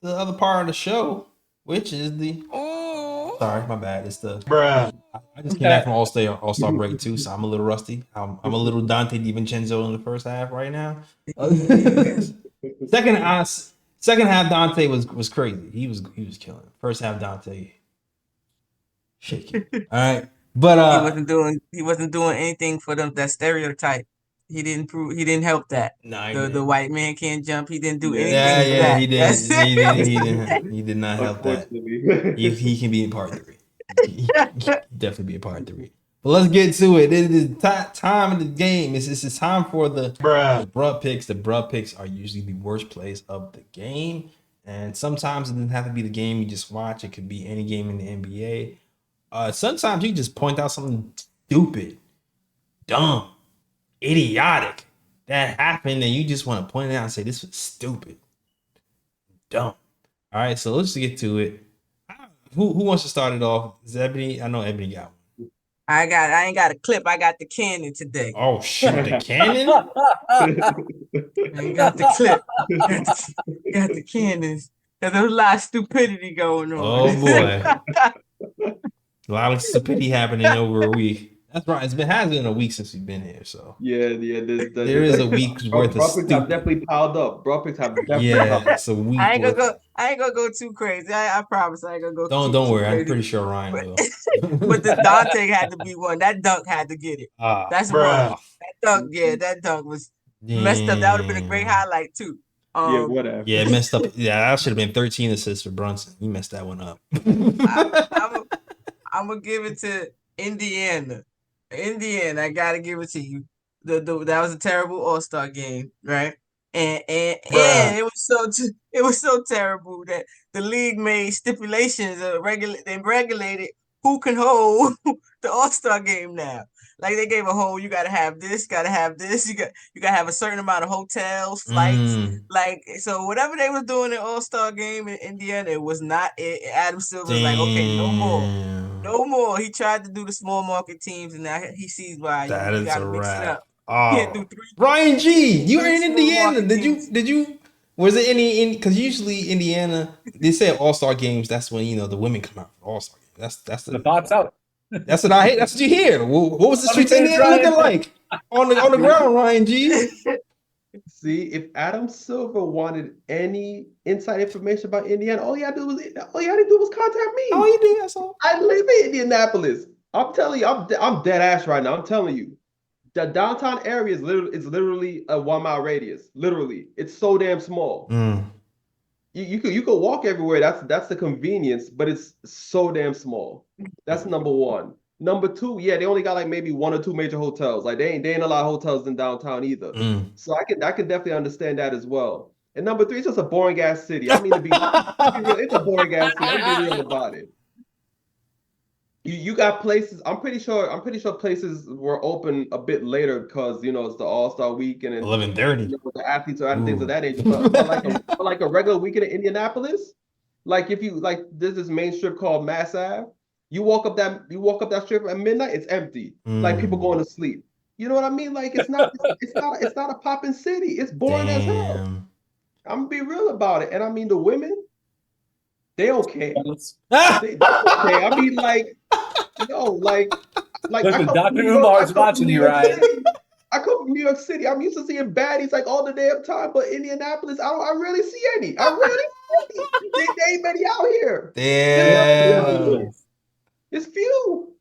other part of the show, which is the sorry, my bad. It's the I just came back from All-Star break too, so I'm a little rusty. I'm a little Dante DiVincenzo in the first half right now. Second half Dante was crazy. He was killing. First half Dante shaking. All right. But he wasn't doing anything for them, that stereotype. He didn't help that. No, the white man can't jump. He didn't do anything. Yeah, he did. He did not help that. He can be in part 3. He definitely be in part 3. But let's get to it. It is time of the game. It's time for the bruh picks. The bruh picks are usually the worst plays of the game. And sometimes it doesn't have to be the game you just watch. It could be any game in the NBA. Sometimes you just point out something stupid, dumb, idiotic that happened, and you just want to point it out and say this was stupid, dumb. All right, so let's get to it. Who wants to start it off? Is Ebony? I know Ebony got one. I ain't got a clip. I got the cannon today. Oh shoot, the cannon. I ain't got the clip. Got the cannons. There's a lot of stupidity going on. Oh boy, a lot of stupidity happening over a week. That's right. Has been a week since we've been here, so Yeah. there is a week's worth of Bro picks have stupid. definitely piled up. Bro picks have definitely piled Yeah, up. it's a week. I ain't gonna worth. go. I ain't gonna go too crazy. I promise. I ain't gonna go. Don't too worry. I'm crazy. pretty sure Ryan will. But the Dante had to be one. That dunk had to get it. That's one. That dunk, yeah, that dunk was messed up. That would have been a great highlight too. Yeah, whatever. Yeah, messed up. Yeah, that should have been 13 assists for Brunson. He messed that one up. I'm gonna give it to Indiana. I gotta give it to you. That was a terrible All-Star game, right? And it was so terrible that the league made stipulations. They regulated who can hold the All-Star game now. Like they gave a whole, you gotta have this, you gotta have a certain amount of hotels, flights. Like, so whatever they was doing in All-Star game in Indiana, it was not it. Adam Silver was like, okay, no more. He tried to do the small market teams, and now he sees why you gotta mix it up. Can't do three. Ryan G, you were in small Indiana. market teams. Did you? Was it any? Because usually Indiana, they say All-Star games. That's when the women come out for All-Star games. That's The thoughts out. That's what I hate. That's what you hear. What was the streets in Indiana looking like on the ground, Ryan G? See, if Adam Silver wanted any inside information about Indiana, all he had to do was contact me. Oh, you did. That's all. I live in Indianapolis. I'm telling you, I'm dead ass right now. I'm telling you, the downtown area is literally a 1 mile radius. Literally, it's so damn small. You could walk everywhere. That's the convenience, but it's so damn small. That's number one. Number two, yeah, they only got like maybe 1 or 2 major hotels. Like they ain't a lot of hotels in downtown either. So I can definitely understand that as well. And number three, it's just a boring ass city. I mean, to be real, it's a boring ass city. Let's be real about it. You got places. I'm pretty sure places were open a bit later because it's the All-Star weekend and 11:30. The athletes are adding things of that nature. But like a regular weekend in Indianapolis, like if you there's this main strip called Mass Ave. You walk up that strip at midnight, it's empty. Like people going to sleep. You know what I mean? Like it's not a popping city. It's boring as hell. I'm gonna be real about it. And I mean the women, they okay. They okay. I mean like Listen, Dr. Umar's watching you, Ryan. I come from New York City. I'm used to seeing baddies like all the damn time, but Indianapolis, I rarely see any. They ain't many out here. Damn. It's few.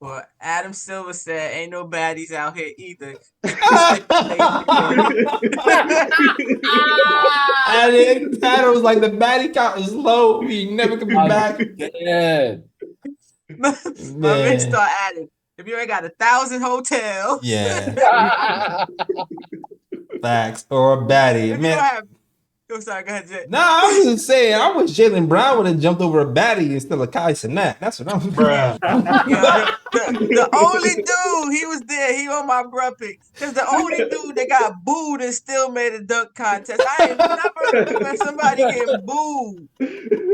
Well, Adam Silver said, "Ain't no baddies out here either." Adam was like, the baddie count is low. We never could be back. My man start adding. If you ain't got 1,000 hotels, facts or a baddie, man. I'm sorry, go ahead, Jay. Nah, I was just saying, I wish Jaylen Brown would have jumped over a baddie instead of Kai Cenat. That's what I'm saying. The only dude, he was there. He on my bruh pick. Because the only dude that got booed and still made a dunk contest. I ain't never remember somebody getting booed.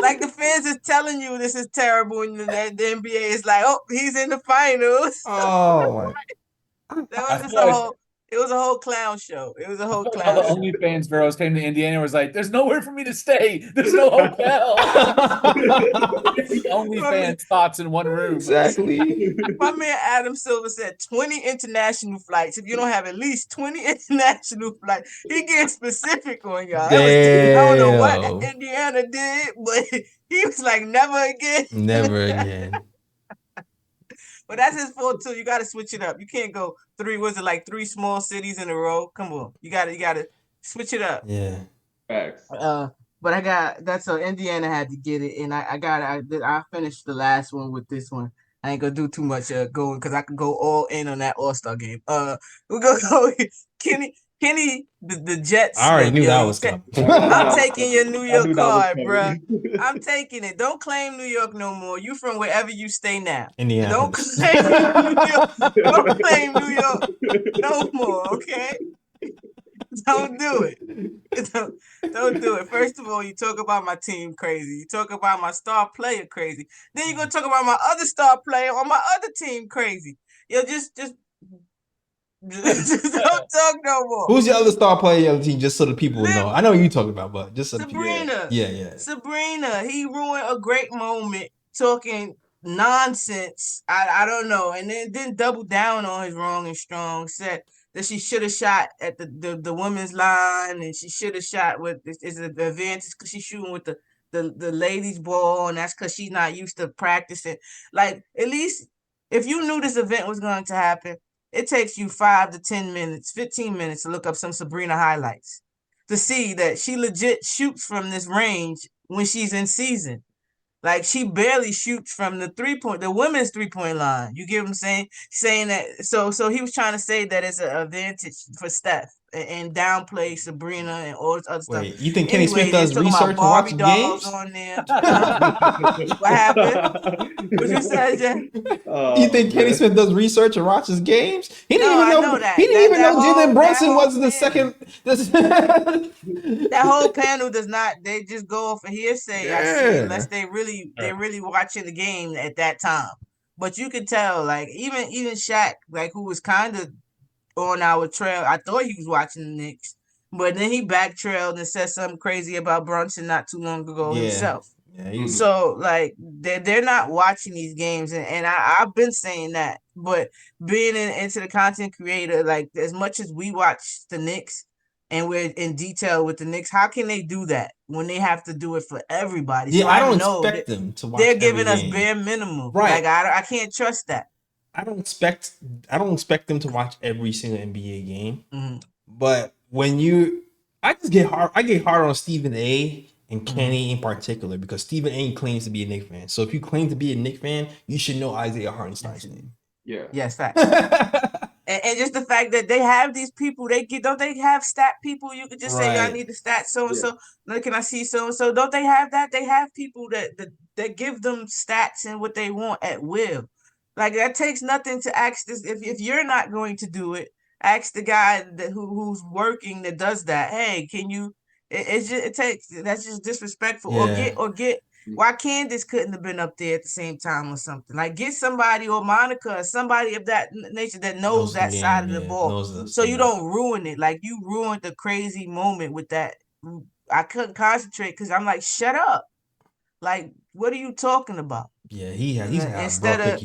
Like the fans is telling you this is terrible, and the NBA is like, oh, he's in the finals. Oh my! That was just a whole. It was a whole clown show. It was a whole clown show. The OnlyFans girls came to Indiana and was like, there's nowhere for me to stay. There's no hotel. OnlyFans thoughts in one room. Exactly. My man Adam Silver said 20 international flights. If you don't have at least 20 international flights, he gets specific on y'all. I don't know what Indiana did, but he was like, never again. Never again. But that's his fault too. You got to switch it up. You can't go 3. Was it like 3 small cities in a row? Come on, you got to switch it up. Yeah. Facts. But I got that's so Indiana had to get it, and I finished the last one with this one. I ain't gonna do too much going because I could go all in on that All-Star game. We're gonna go Kenny, the Jets. I already knew that was coming. I'm taking your New York card, bro. I'm taking it. Don't claim New York no more. You from wherever you stay now. Indiana. Don't claim New York. Don't claim New York no more, okay? Don't do it. Don't do it. First of all, you talk about my team crazy. You talk about my star player crazy. Then you're gonna talk about my other star player on my other team crazy. Yo, just don't talk no more. Who's your other star player on your other team? Just so the people Liv- know. I know who you talking about, but just so the people. Sabrina. Yeah. Sabrina. He ruined a great moment talking nonsense. I don't know. And then double down on his wrong and strong. Said that she should have shot at the women's line, and she should have shot with is an advantage because she's shooting with the ladies' ball, and that's because she's not used to practicing. Like, at least if you knew this event was going to happen, it takes you 5 to 10 minutes, 15 minutes to look up some Sabrina highlights to see that she legit shoots from this range when she's in season. Like, she barely shoots from the women's 3-point line. You get what I'm saying? Saying that, so he was trying to say that it's an advantage for Steph and downplay Sabrina and all this other stuff. Wait, you think Kenny Smith Anyway, does talking about research and Barbie watches dolls games? on there. What happened? What you said, Jay? You think Kenny Smith does research and watches games? He didn't No, even I know. know that. He didn't even That know Jalen whole- Brunson that whole was the panel. second. That whole panel does not. They just go off of hearsay. I see, Yeah. unless they're really watching the game at that time. But you could tell, like, even Shaq, like, who was kind of on our trail. I thought he was watching the Knicks, but then he backtrailed and said something crazy about Brunson not too long ago himself. Yeah, So, like, they're not watching these games, and I've been saying that. But being into the content creator, like, as much as we watch the Knicks and we're in detail with the Knicks, how can they do that when they have to do it for everybody? Yeah, So I don't know expect them to watch. they're giving every us game. bare minimum. Right. Like, I can't trust that. I don't expect them to watch every single NBA game. Mm-hmm. But I get hard on Stephen A. and Kenny in particular because Stephen A. claims to be a Knicks fan. So if you claim to be a Knicks fan, you should know Isaiah Hartenstein's name. Yeah. Yes, fact. And just the fact that they have these people, don't they have stat people? You could just say, I need the stats so and so. Can I see so and so? Don't they have that? They have people that give them stats and what they want at will. Like, that takes nothing to ask this. If you're not going to do it, ask the guy who's working that does that. Hey, can you? That's just disrespectful. Yeah. Or get. Why Candace couldn't have been up there at the same time or something? Like, get somebody, or Monica, or somebody of that nature that knows that side of the ball, so you don't ruin it. Like, you ruined the crazy moment with that. I couldn't concentrate because I'm like, shut up. Like, what are you talking about? Yeah, he's instead of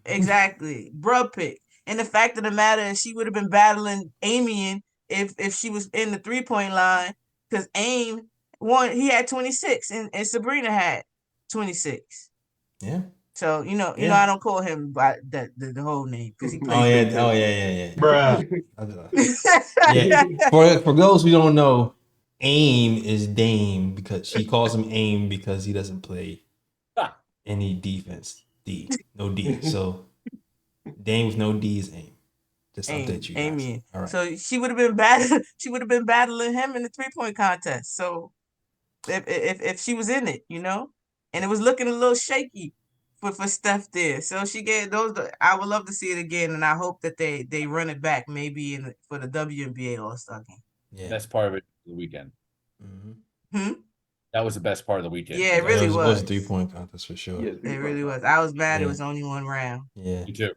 exactly bruh pick. And the fact of the matter is, she would have been battling Amian if she was in the 3-point line, because Aim won. He had 26, and Sabrina had 26. Yeah. So you know, I don't call him by the whole name because he plays. Oh yeah. Bruh. Yeah. For those who don't know, Aim is Dame because she calls him Aim because he doesn't play any defense. No D. So Dame with no D is Aim. Just update you guys. All right. So she would have been battling him in the 3-point contest. So if she was in it, and it was looking a little shaky for Steph there. So she get those. I would love to see it again, and I hope that they run it back maybe for the WNBA All-Star game. Yeah. Best part of it the weekend. Mm-hmm. That was the best part of the weekend. Yeah, it really was. It was a 3-point contest for sure. Yeah, it really was. I was mad it was only one round. Yeah. Me too.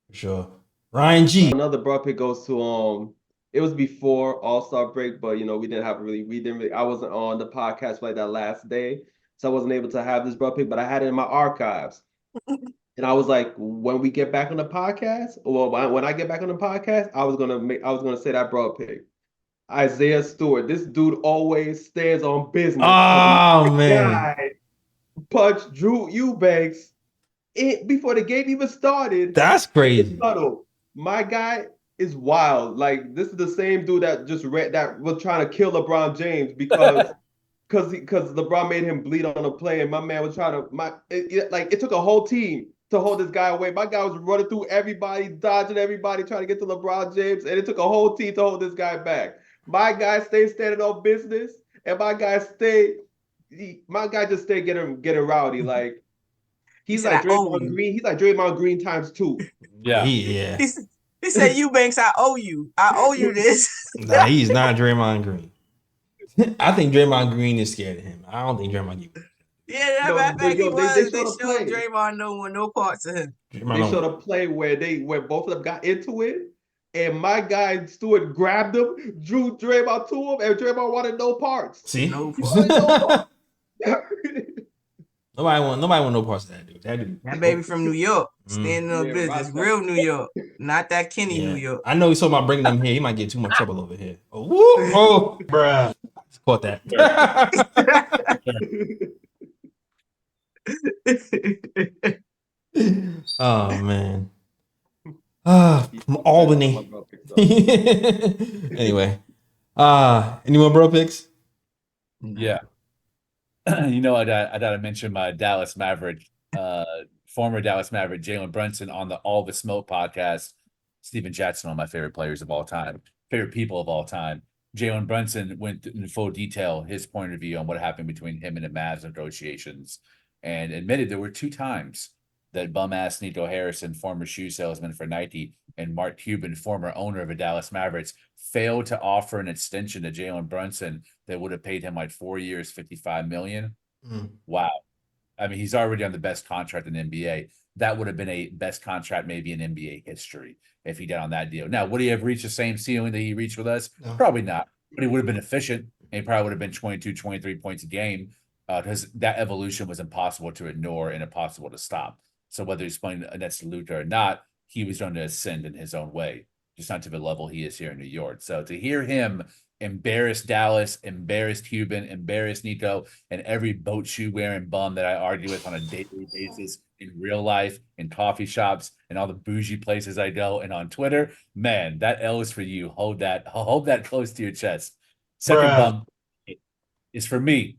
For sure. Ryan G. Another broad pick goes to it was before All-Star break, but we I wasn't on the podcast for like that last day, so I wasn't able to have this broad pick, but I had it in my archives. And I was like, when we get back on the podcast, when I get back on the podcast, I was gonna say that broad pick. Isaiah Stewart. This dude always stands on business. Oh man. Punched Drew Eubanks before the game even started. That's crazy. My guy is wild. Like, this is the same dude that was trying to kill LeBron James because LeBron made him bleed on a play, and my man was trying to it took a whole team to hold this guy away. My guy was running through everybody, dodging everybody, trying to get to LeBron James, and it took a whole team to hold this guy back. My guy stayed standing on business, and my guy just stayed getting rowdy. Like, he's like Draymond Green. He's like Draymond Green times 2. Yeah. He He said, Eubanks, I owe you. I owe you this. Nah, he's not Draymond Green. I think Draymond Green is scared of him. I don't think Draymond Green. Yeah, that No, matter of fact, he they was. showed They a showed play. Draymond no parts of him. Draymond They don't- showed a play where both of them got into it, and my guy Stewart grabbed him, drew Draymond to him, and Draymond wanted no parts. See, No He wanted no parts. nobody want no parts of that dude. That baby from New York, standing on Yeah, business. Rochester. Real New York. Not that Kenny New York. I know he's talking about bringing them here. He might get too much trouble over here. Oh, woo, oh, bruh. Caught that. Oh man. From Albany. Anyway. Any more bro picks? Yeah. You know, I gotta mention my Dallas Maverick, former Dallas Maverick, Jalen Brunson on the All the Smoke podcast. Steven Jackson, one of my favorite players of all time, favorite people of all time. Jalen Brunson went in full detail his point of view on what happened between him and the Mavs negotiations, and admitted there were 2 times that bum-ass Nico Harrison, former shoe salesman for Nike, and Mark Cuban, former owner of the Dallas Mavericks, failed to offer an extension to Jalen Brunson that would have paid him like 4 years, $55 million. Wow. I mean, he's already on the best contract in the NBA. That would have been a best contract maybe in NBA history if he did on that deal. Now, would he have reached the same ceiling that he reached with us? No. Probably not. But he would have been efficient, and he probably would have been 22, 23 points a game, because that evolution was impossible to ignore and impossible to stop. So whether he's playing against Luka or not, he was going to ascend in his own way, just not to the level he is here in New York. So to hear him embarrass Dallas, embarrass Cuban, embarrass Nico, and every boat shoe wearing bum that I argue with on a daily basis in real life, in coffee shops, and all the bougie places I go, and on Twitter, man, that L is for you. Hold that close to your chest. Second bum is for me.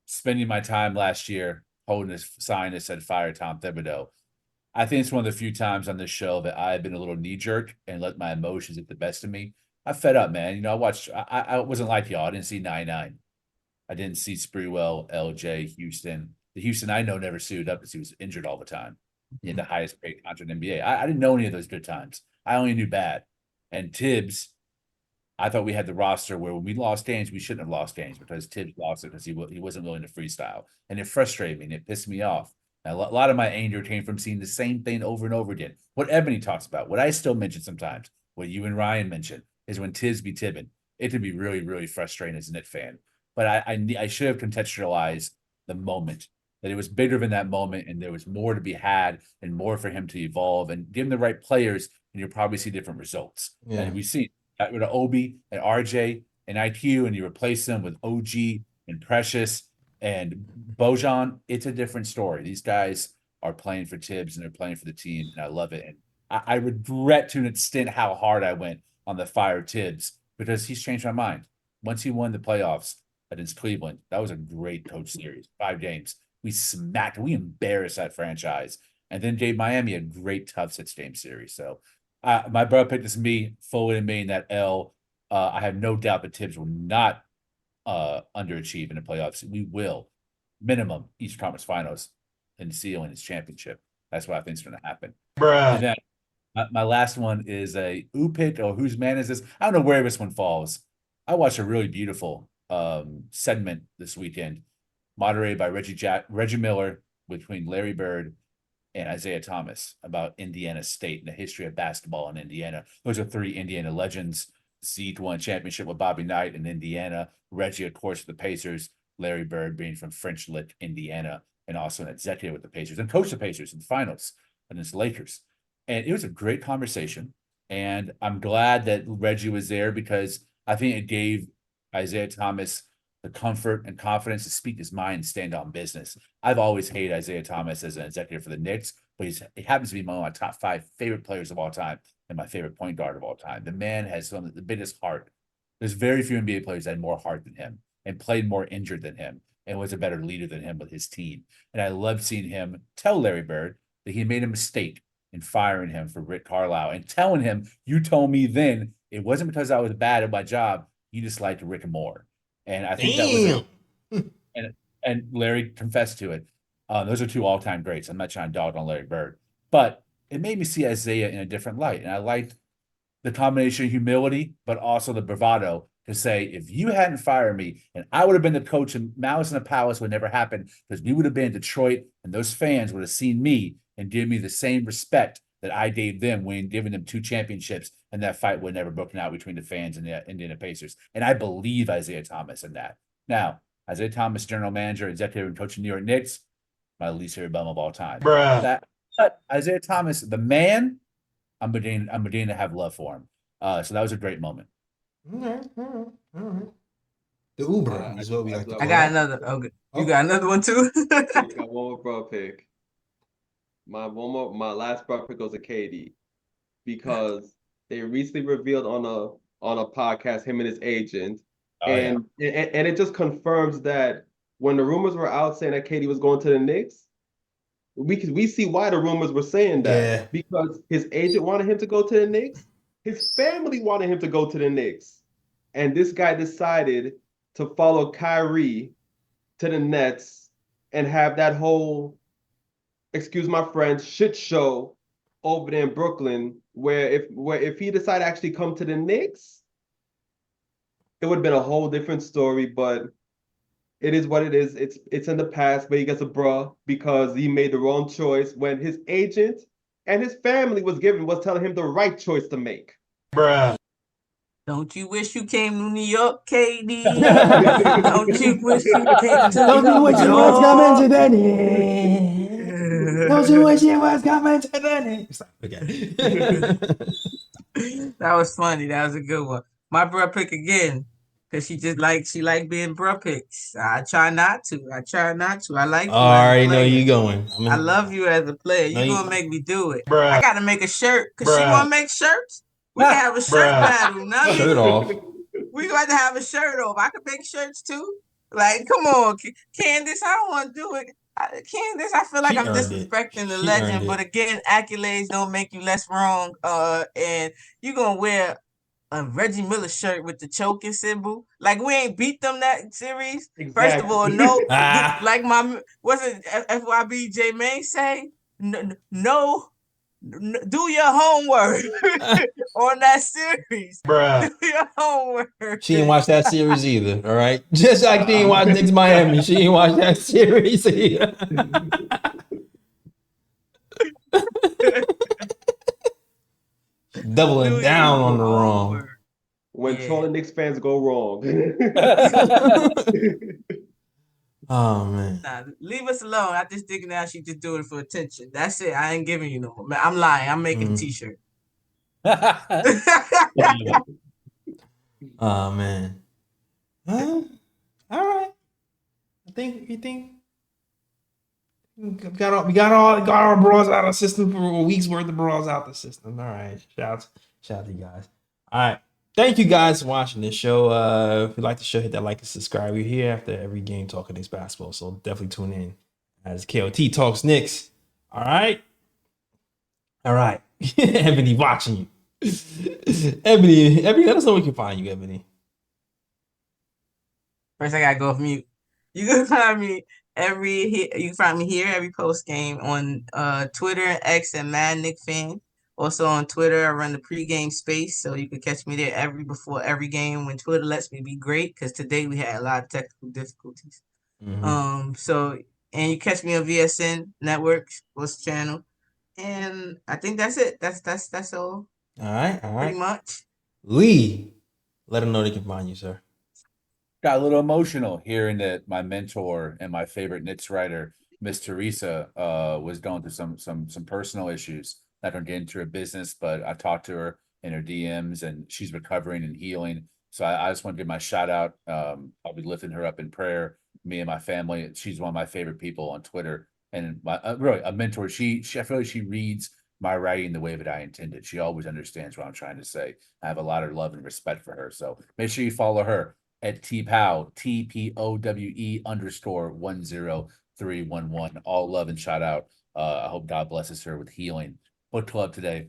Spending my time last year holding this sign that said "Fire Tom Thibodeau." I think it's one of the few times on this show that I've been a little knee jerk and let my emotions get the best of me. I fed up, man. You know, I wasn't like y'all. I didn't see 9-9. I didn't see Sprewell, LJ, Houston. The Houston I know never suited up because he was injured all the time. He had the highest paid contract in the NBA. I didn't know any of those good times. I only knew bad. And Tibbs, I thought we had the roster where when we lost games, we shouldn't have lost games because Tibbs lost it because he wasn't willing to freestyle. And it frustrated me and it pissed me off. And a lot of my anger came from seeing the same thing over and over again. What Ebony talks about, what I still mention sometimes, what you and Ryan mentioned, is when Tibbs be tibbing. It can be really, really frustrating as a Knicks fan. But I should have contextualized the moment, that it was bigger than that moment and there was more to be had and more for him to evolve, and give him the right players and you'll probably see different results. Yeah. And we've seen got rid of Obi and RJ and IQ, and you replace them with OG and Precious and Bojan. It's a different story. These guys are playing for Tibbs and they're playing for the team, and I love it. And I regret to an extent how hard I went on the fire Tibbs, because he's changed my mind. Once he won the playoffs against Cleveland, that was a great coach series. 5 games. We embarrassed that franchise, and then gave Miami a great tough 6-game series. So my brother picked is me, fully admitting that L. I have no doubt that Tibbs will not underachieve in the playoffs. We will, minimum, East Conference Finals and ceiling his championship. That's what I think is going to happen. And then my last one is a who pick or whose man is this? I don't know where this one falls. I watched a really beautiful segment this weekend, moderated by Reggie Miller, between Larry Bird and Isaiah Thomas, about Indiana State and the history of basketball in Indiana. Those are 3 Indiana legends. Zeke won a championship with Bobby Knight in Indiana. Reggie, of course, with the Pacers. Larry Bird being from French Lick, Indiana, and also an executive with the Pacers and coached the Pacers in the finals against the Lakers. And it was a great conversation. And I'm glad that Reggie was there, because I think it gave Isaiah Thomas the comfort and confidence to speak his mind and stand on business. I've always hated Isaiah Thomas as an executive for the Knicks, but he happens to be one of my top 5 favorite players of all time and my favorite point guard of all time. The man has some of the biggest heart. There's very few NBA players that had more heart than him and played more injured than him and was a better leader than him with his team. And I loved seeing him tell Larry Bird that he made a mistake in firing him for Rick Carlisle, and telling him, you told me then it wasn't because I was bad at my job. You just liked Rick more. And I think that was and Larry confessed to it. Those are 2 all-time greats. I'm not trying to dog on Larry Bird, but it made me see Isaiah in a different light. And I liked the combination of humility, but also the bravado to say, if you hadn't fired me and I would have been the coach and Malice in the Palace would never happen because we would have been in Detroit and those fans would have seen me and give me the same respect that I gave them when giving them 2 championships, and that fight would never broken out between the fans and the Indiana Pacers. And I believe Isaiah Thomas in that. Now, Isaiah Thomas, general manager, executive, and coach of New York Knicks, my least favorite bum of all time. Bruh. But Isaiah Thomas, the man, I'm beginning to have love for him. So that was a great moment. All right. The Uber is what we like to call I got it. another. Okay. You got another one too? I got one more bro pick. My last bro pick goes to KD because they recently revealed on a podcast him and his agent, and it just confirms that when the rumors were out saying that KD was going to the Knicks, we see why the rumors were saying that because his agent wanted him to go to the Knicks, his family wanted him to go to the Knicks, and this guy decided to follow Kyrie to the Nets and have that whole, excuse my French, shit show over there in Brooklyn, where if he decided to actually come to the Knicks, it would have been a whole different story. But it is what it is. It's in the past, but he gets a bruh because he made the wrong choice when his agent and his family was telling him the right choice to make. Bruh. Don't you wish you came to New York, KD? Don't you wish you came to Don't you wish you was coming to the Knicks? Don't you wish you was coming to the Knicks? Okay. That was funny. That was a good one. My bruh pick again, because she like being bruh picks. I try not to. I like you. I already know you going. I love you as a player. You gonna make me do it. Bruh. I gotta make a shirt because she wanna make shirts. We can have a shirt battle. Shirt off. We got to have a shirt off. I could make shirts too. Like, come on, Candace. I don't want to do it. Candace, I feel like She I'm earned disrespecting the She legend. earned But it. again, accolades don't make you less wrong. And you gonna wear a Reggie Miller shirt with the choking symbol. Like, we ain't beat them that series. First of all, no. Like what's it? FYB J May say? No. Do your homework on that series. Bruh. Do your homework. She didn't watch that series either, all right? Just like she didn't watch Knicks Miami. She didn't watch that series either. Doubling down on the wrong. When trolling Knicks fans go wrong. Oh, man. Nah, leave us alone. I just think now she just doing it for attention. That's it. I ain't giving you no more. Man, I'm lying. I'm making a t-shirt. Oh, man. All right. You think we got all our bras out of the system for a week's worth of bras out the system. All right. Shout out to you guys. All right. Thank you guys for watching this show. If you like the show, hit that like and subscribe. We're here after every game talking Knicks basketball, so definitely tune in as KOT talks Knicks. All right. Ebony watching you. Ebony, let us know where we can find you, Ebony. First, I gotta go off mute. You can find me every post game on Twitter, X, and Mad Knick Fan. Also on Twitter, I run the pregame space, so you can catch me there before every game when Twitter lets me be great. Because today we had a lot of technical difficulties. So you catch me on VSN Network Sports Channel, and I think that's it. That's all. All right. Pretty much. Lee, let them know they can find you, sir. Got a little emotional hearing that my mentor and my favorite Knicks writer, Miss Teresa, was going through some personal issues. Not gonna get into her business, but I talked to her in her DMs, and she's recovering and healing. So I just want to give my shout out. I'll be lifting her up in prayer. Me and my family. She's one of my favorite people on Twitter, and really a mentor. I feel like she reads my writing the way that I intended. She always understands what I'm trying to say. I have a lot of love and respect for her. So make sure you follow her at TPOWE, TPOWE_10311. All love and shout out. I hope God blesses her with healing. Book club today.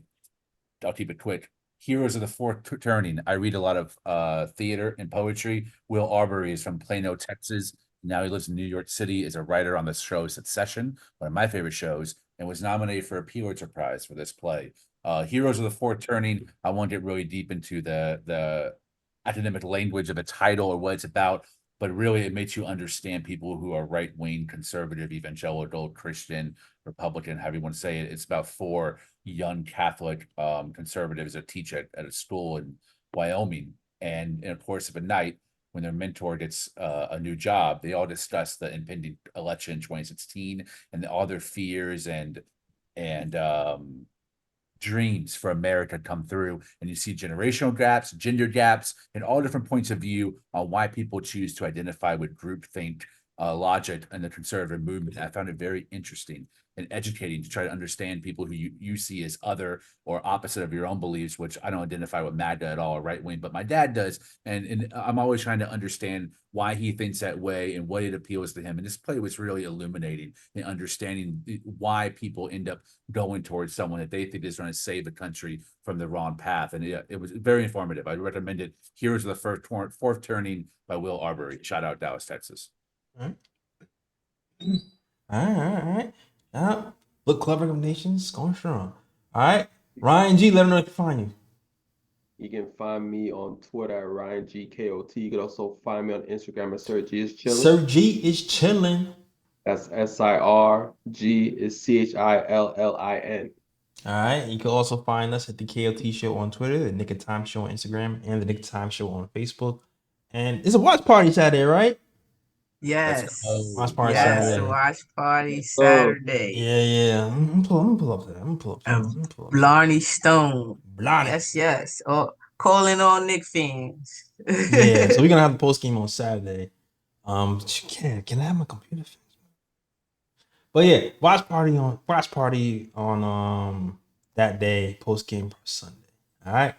I'll keep it quick. Heroes of the Fourth Turning. I read a lot of theater and poetry. Will Arbery is from Plano, Texas. Now he lives in New York City, is a writer on the show Succession, one of my favorite shows, and was nominated for a Pulitzer Prize for this play. Heroes of the Fourth Turning, I won't get really deep into the academic language of the title or what it's about, but really it makes you understand people who are right-wing, conservative, evangelical, Christian, Republican, however you want to say it. It's about 4 young Catholic conservatives that teach at a school in Wyoming. And in the course of a night, when their mentor gets a new job, they all discuss the impending election in 2016 and all their fears and dreams for America come through, and you see generational gaps, gender gaps, and all different points of view on why people choose to identify with groupthink logic in the conservative movement. I found it very interesting and educating to try to understand people who you see as other or opposite of your own beliefs, which I don't identify with MAGA at all, or right wing, but my dad does. And I'm always trying to understand why he thinks that way and what it appeals to him. And this play was really illuminating in understanding why people end up going towards someone that they think is going to save the country from the wrong path. And it was very informative. I recommend it. Heroes of the Fourth Turning by Will Arbery. Shout out Dallas, Texas. All right. Look, clever recommendations going strong. All right, Ryan G, let them know where to find you. You can find me on Twitter at RyanGKOT. You can also find me on Instagram at Sir G is Chillin'. Sir G is chilling. That's SIRG is CHILLIN. All right. You can also find us at the KOT Show on Twitter, the Nick of Time Show on Instagram, and the Nick of Time Show on Facebook. And it's a watch party Saturday, right? Yes. Watch party Yes, Saturday. watch party Saturday. Yeah. I'm gonna pull up that. Blarney Stone. Blarney. Yes. Oh, calling all Nick fans. Yeah. So we're gonna have the post game on Saturday. Can I have my computer fixed? But yeah, watch party on that day, post game Sunday. All right.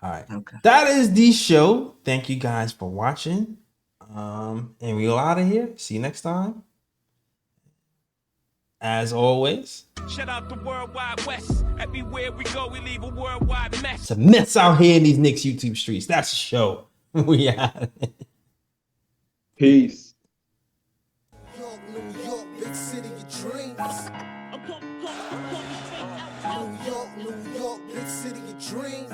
Okay. That is the show. Thank you guys for watching. And we go out of here. See you next time. As always, shout out the worldwide west. Everywhere we go, we leave a worldwide mess. It's a mess out here in these Knicks YouTube streets. That's the show. We out. Peace. New York, big city of dreams. New York, big city of dreams.